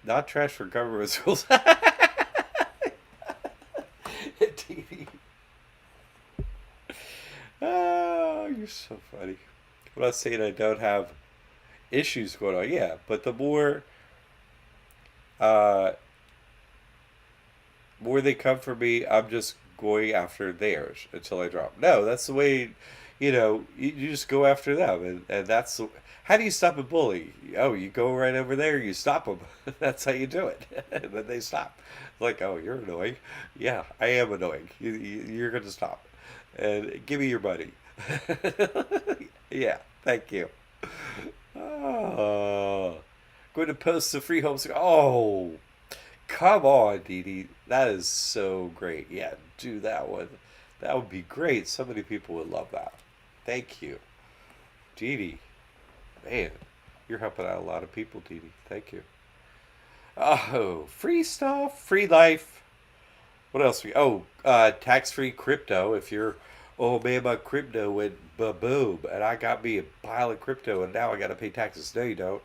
Not trash for government schools. TV. Oh, you're so funny. I'm not saying I don't have issues going on. Yeah, but the uh, more they come for me, I'm just going after theirs until I drop. No, that's the way, you just go after them. And that's how do you stop a bully? Oh, you go right over there, you stop them. That's how you do it. And then they stop. Like, oh, you're annoying. Yeah, I am annoying. You're going to stop. And give me your money. Yeah, thank you. Oh, going to post the free homes. Oh, come on, Dee Dee. That is so great. Yeah, do that one. That would be great. So many people would love that. Thank you. Dee Dee. Man, you're helping out a lot of people, Dee Dee. Thank you. Oh, free stuff, free life. What else? Tax-free crypto. If you're, oh man, my crypto went boom, and I got me a pile of crypto, and now I got to pay taxes. No, you don't.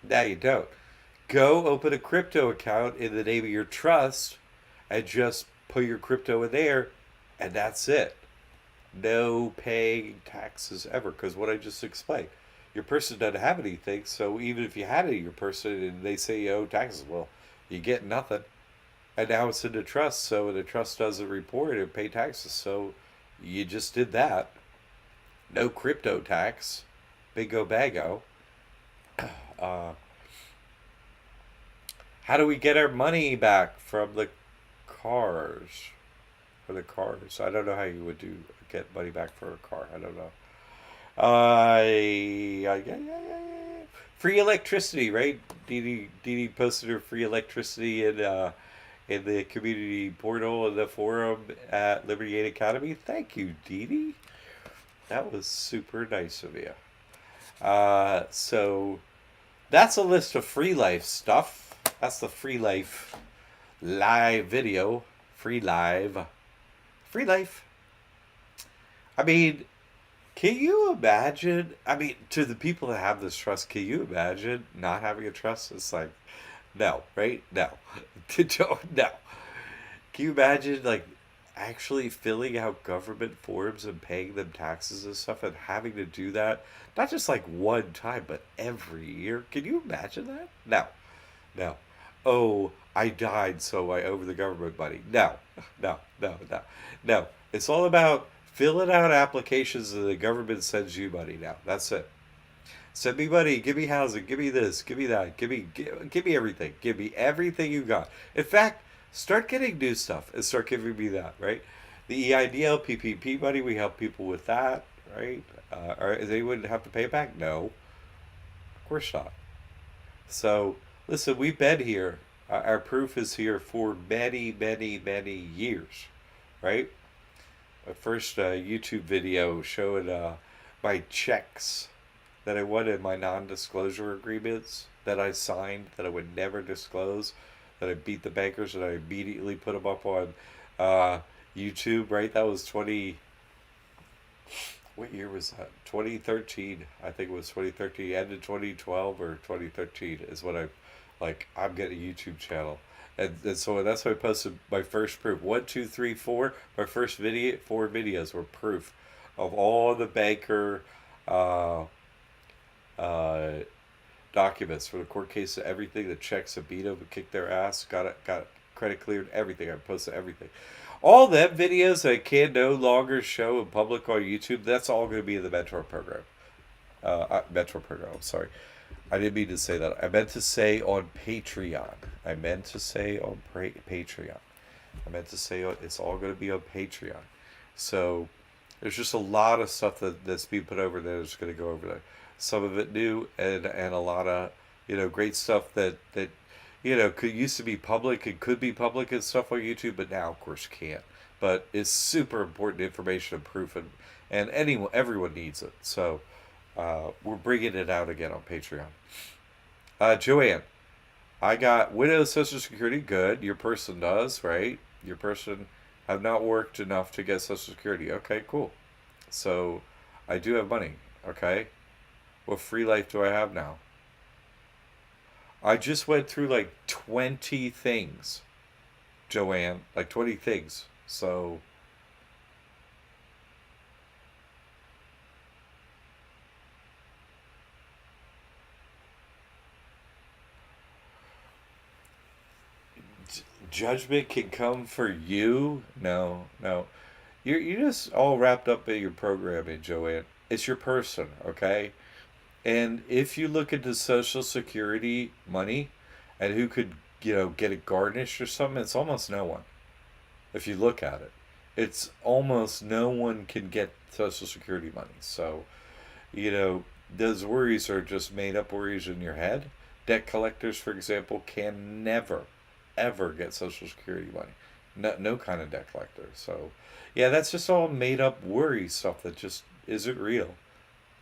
No, you don't. Go open a crypto account in the name of your trust, and just put your crypto in there, and that's it. No paying taxes ever, because what I just explained, your person doesn't have anything. So even if you had it in your person and they say you owe taxes, well, you get nothing. And now it's in the trust, so the trust doesn't report and pay taxes. So you just did that. No crypto tax. Bingo bago. Uh, how do we get our money back from the cars? For the cars, I don't know how you would do get money back for a car. I don't know. Yeah. Free electricity, right? Dee posted her free electricity in the community portal and the forum at Liberty Aid Academy. Thank you, Dee Dee. That was super nice of you. So that's a list of free life stuff. That's the free life live video. Free live. Free life. I mean, can you imagine? I mean, to the people that have this trust, can you imagine not having a trust? It's like, no, right? No. No. Can you imagine, like, actually filling out government forms and paying them taxes and stuff and having to do that? Not just like one time, but every year? Can you imagine that? No. No. Oh, I died, so I owe the government money. No. No. No. It's all about filling out applications and the government sends you money now. That's it. Send me money, give me housing, give me this, give me that, give me everything. Give me everything you got. In fact, start getting new stuff and start giving me that, right? The EIDL, PPP money, we help people with that, right? They wouldn't have to pay it back? No, of course not. So, listen, we've been here. Our proof is here for many years, right? My first YouTube video showed my checks that I wanted, my non-disclosure agreements that I signed that I would never disclose, that I beat the bankers and I immediately put them up on uh, YouTube. Right, that was 20. What year was that? 2013. I think it was 2013. End of 2012 or 2013 is when I'm getting a YouTube channel. And so that's why I posted my first proof. One, two, three, four. My first video, four videos were proof of all the banker uh, uh, documents for the court case, everything, the checks, Abito would kick their ass, got credit cleared, everything. I posted everything. All them videos I can no longer show in public on YouTube, that's all going to be in the mentor program. Mentor program, I'm sorry. I didn't mean to say that. I meant to say on Patreon. I meant to say on Patreon. I meant to say it's all going to be on Patreon. So there's just a lot of stuff that's being put over there that's going to go over there. Some of it new and a lot of great stuff that could used to be public and could be public and stuff on YouTube, but now of course can't. But it's super important information and proof, and everyone needs it. So we're bringing it out again on Patreon. Joanne, I got widow Social Security. Good. Your person does, right? Your person have not worked enough to get Social Security. Okay, cool. So I do have money. Okay. What free life do I have now? I just went through like 20 things, Joanne. Like 20 things. So judgment can come for you? No, no. You're just all wrapped up in your programming, Joanne. It's your person, okay? And if you look into Social Security money and who could, get it garnished or something, it's almost no one. If you look at it, it's almost no one can get Social Security money. So, those worries are just made up worries in your head. Debt collectors, for example, can never, ever get Social Security money. No kind of debt collector. So, yeah, that's just all made up worry stuff that just isn't real.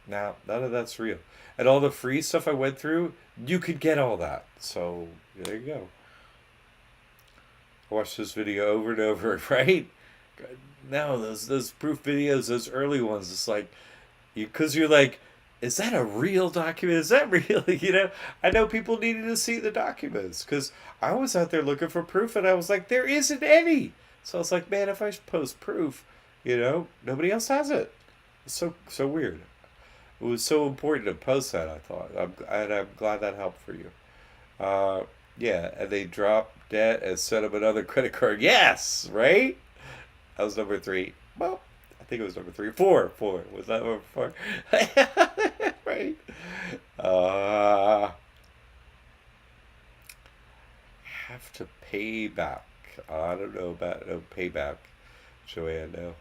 Now, none of that's real. And all the free stuff I went through, you could get all that. So, there you go. I watched this video over and over, right? No, those proof videos, those early ones, it's like because you're like, is that a real document? Is that real? I know people needed to see the documents because I was out there looking for proof, and I was like, there isn't any. So I was like, man, if I post proof, nobody else has it. It's so weird. It was so important to post that. I thought, I'm glad that helped for you. Uh, yeah, and they dropped debt and set up another credit card. Yes, right. That was number three. Well, I think it was number three. Four. Was that number four? Right. Uh, have to pay back. I don't know about no payback, Joanne. No.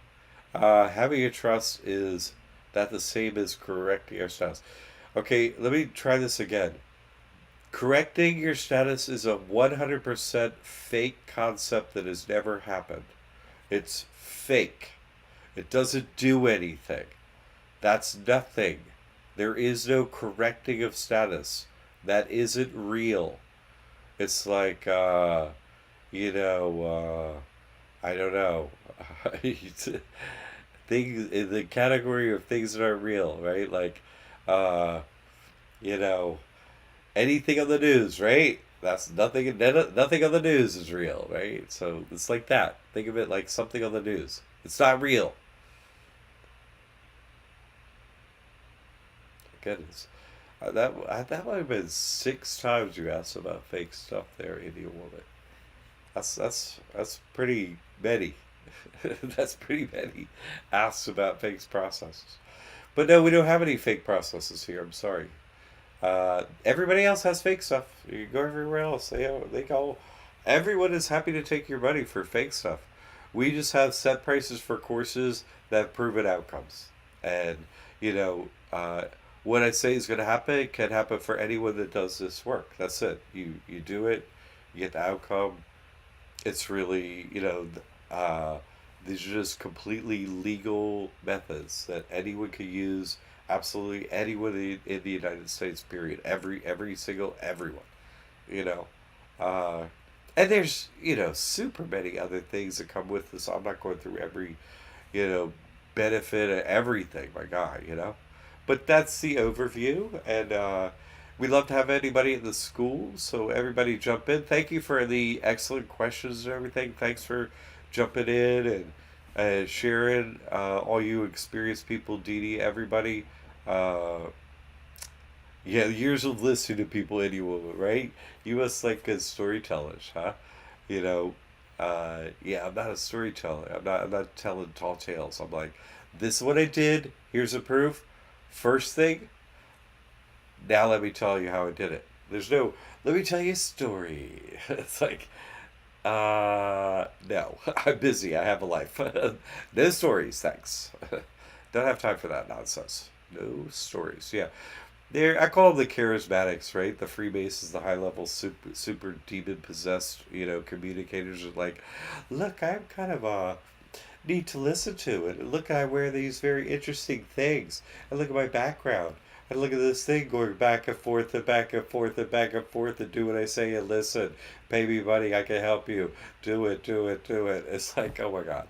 Having a trust is that the same as correcting your status. Okay, let me try this again. Correcting your status is a 100% fake concept that has never happened. It's fake. It doesn't do anything. That's nothing. There is no correcting of status. That isn't real. It's like, I don't know. Things in the category of things that aren't real, right? Like, uh, you know, anything on the news, right? That's nothing. Nothing on the news is real, right? So it's like that. Think of it like something on the news. It's not real. Goodness, that might have been six times you asked about fake stuff there, Indian woman. That's pretty many. That's pretty many asks about fake processes. But no, we don't have any fake processes here. I'm sorry. Everybody else has fake stuff. You go everywhere else. They go. Everyone is happy to take your money for fake stuff. We just have set prices for courses that have proven outcomes. And you know, uh, what I say is going to happen can happen for anyone that does this work. That's it. You do it. You get the outcome. It's really these are just completely legal methods that anyone could use. Absolutely anyone in the United States. Period. Every single everyone. You know, uh, and there's super many other things that come with this. I'm not going through every you know benefit of everything. My God, but that's the overview, and we love to have anybody in the school. So everybody jump in. Thank you for the excellent questions and everything. Thanks for jumping in and sharing all you experienced people, Dee Dee, everybody. Uh, yeah, years of listening to people anyway, right? You must like good storytellers, huh? You know, yeah, I'm not a storyteller. I'm not telling tall tales. I'm like, this is what I did. Here's the proof. First thing, now let me tell you how I did it. There's no, let me tell you a story. It's like, no, I'm busy. I have a life. No stories, thanks. Don't have time for that nonsense. No stories. Yeah. I call them the charismatics, right? The Freemasons, the high level super demon possessed, communicators are like, look, I'm kind of need to listen to it. Look, I wear these very interesting things. And look at my background. And look at this thing going back and forth and back and forth and back and forth and do what I say and listen. Pay me money, I can help you. Do it, do it, do it. It's like, oh my God.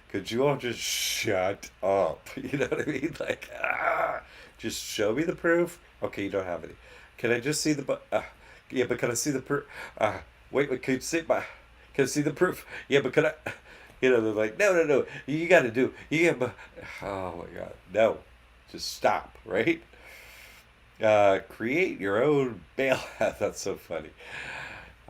Could you all just shut up? You know what I mean? Like, just show me the proof. Okay, you don't have any. Can I just see the, yeah, but can I see the proof? Wait, can you see my, can I see the proof? Yeah, but can I, they're like, no, no, no, you got to do, you got, oh my God, no, just stop, right? Create your own bailout. That's so funny.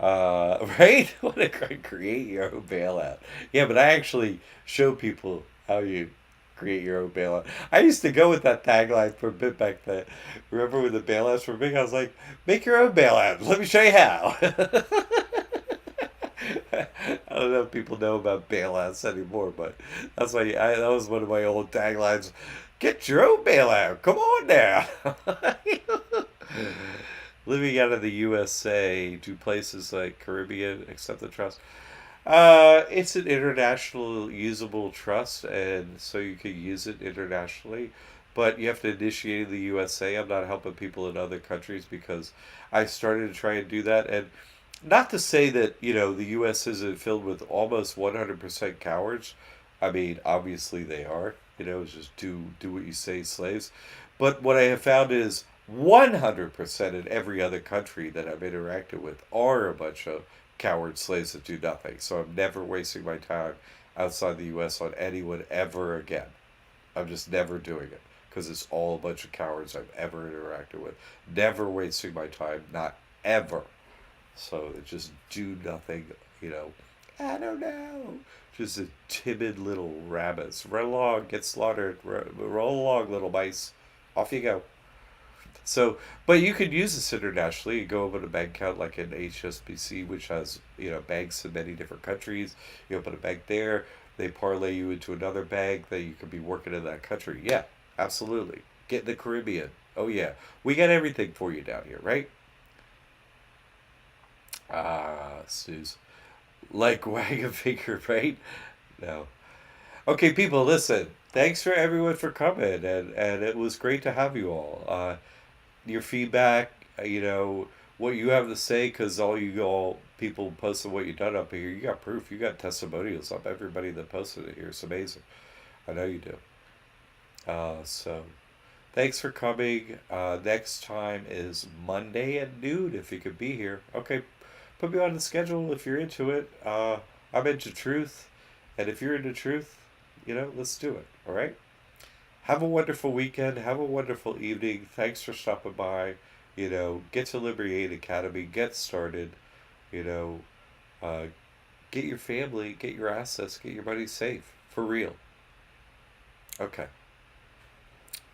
Right? What a great create your own bailout. Yeah, but I actually show people how you create your own bailout. I used to go with that tagline for a bit back then. Remember when the bailouts were big? I was like, make your own bailout. Let me show you how. I don't know if people know about bailouts anymore, but that was one of my old taglines. Get your own bailout. Come on now. Living out of the USA, do places like Caribbean accept the trust? It's an international usable trust, and so you can use it internationally. But you have to initiate in the USA. I'm not helping people in other countries because I started to try and do that, and Not to say that, the U.S. isn't filled with almost 100% cowards. I mean, obviously they are. It's just do what you say, slaves. But what I have found is 100% in every other country that I've interacted with are a bunch of coward slaves that do nothing. So I'm never wasting my time outside the U.S. on anyone ever again. I'm just never doing it because it's all a bunch of cowards I've ever interacted with. Never wasting my time, not ever. So they just do nothing, you know. I don't know. Just a timid little rabbits. Run along, get slaughtered. Roll along, little mice. Off you go. So, but you could use this internationally. You go open a bank account like in HSBC, which has banks in many different countries. You open a bank there. They parlay you into another bank that you could be working in that country. Yeah, absolutely. Get in the Caribbean. Oh yeah, we got everything for you down here, right? Ah, Suze. Like wag a finger, right? No. Okay, people, listen. Thanks for everyone for coming, and it was great to have you all. Your feedback, what you have to say, because all people posted what you done up here. You got proof. You got testimonials up. Everybody that posted it here. It's amazing. I know you do. So thanks for coming. Next time is Monday at noon. If you could be here, okay. Put me on the schedule if you're into it. I'm into truth, and if you're into truth, let's do it. All right. Have a wonderful weekend. Have a wonderful evening. Thanks for stopping by. Get to Liberty Aid Academy. Get started. You know, uh, get your family, get your assets, get your money safe for real. Okay.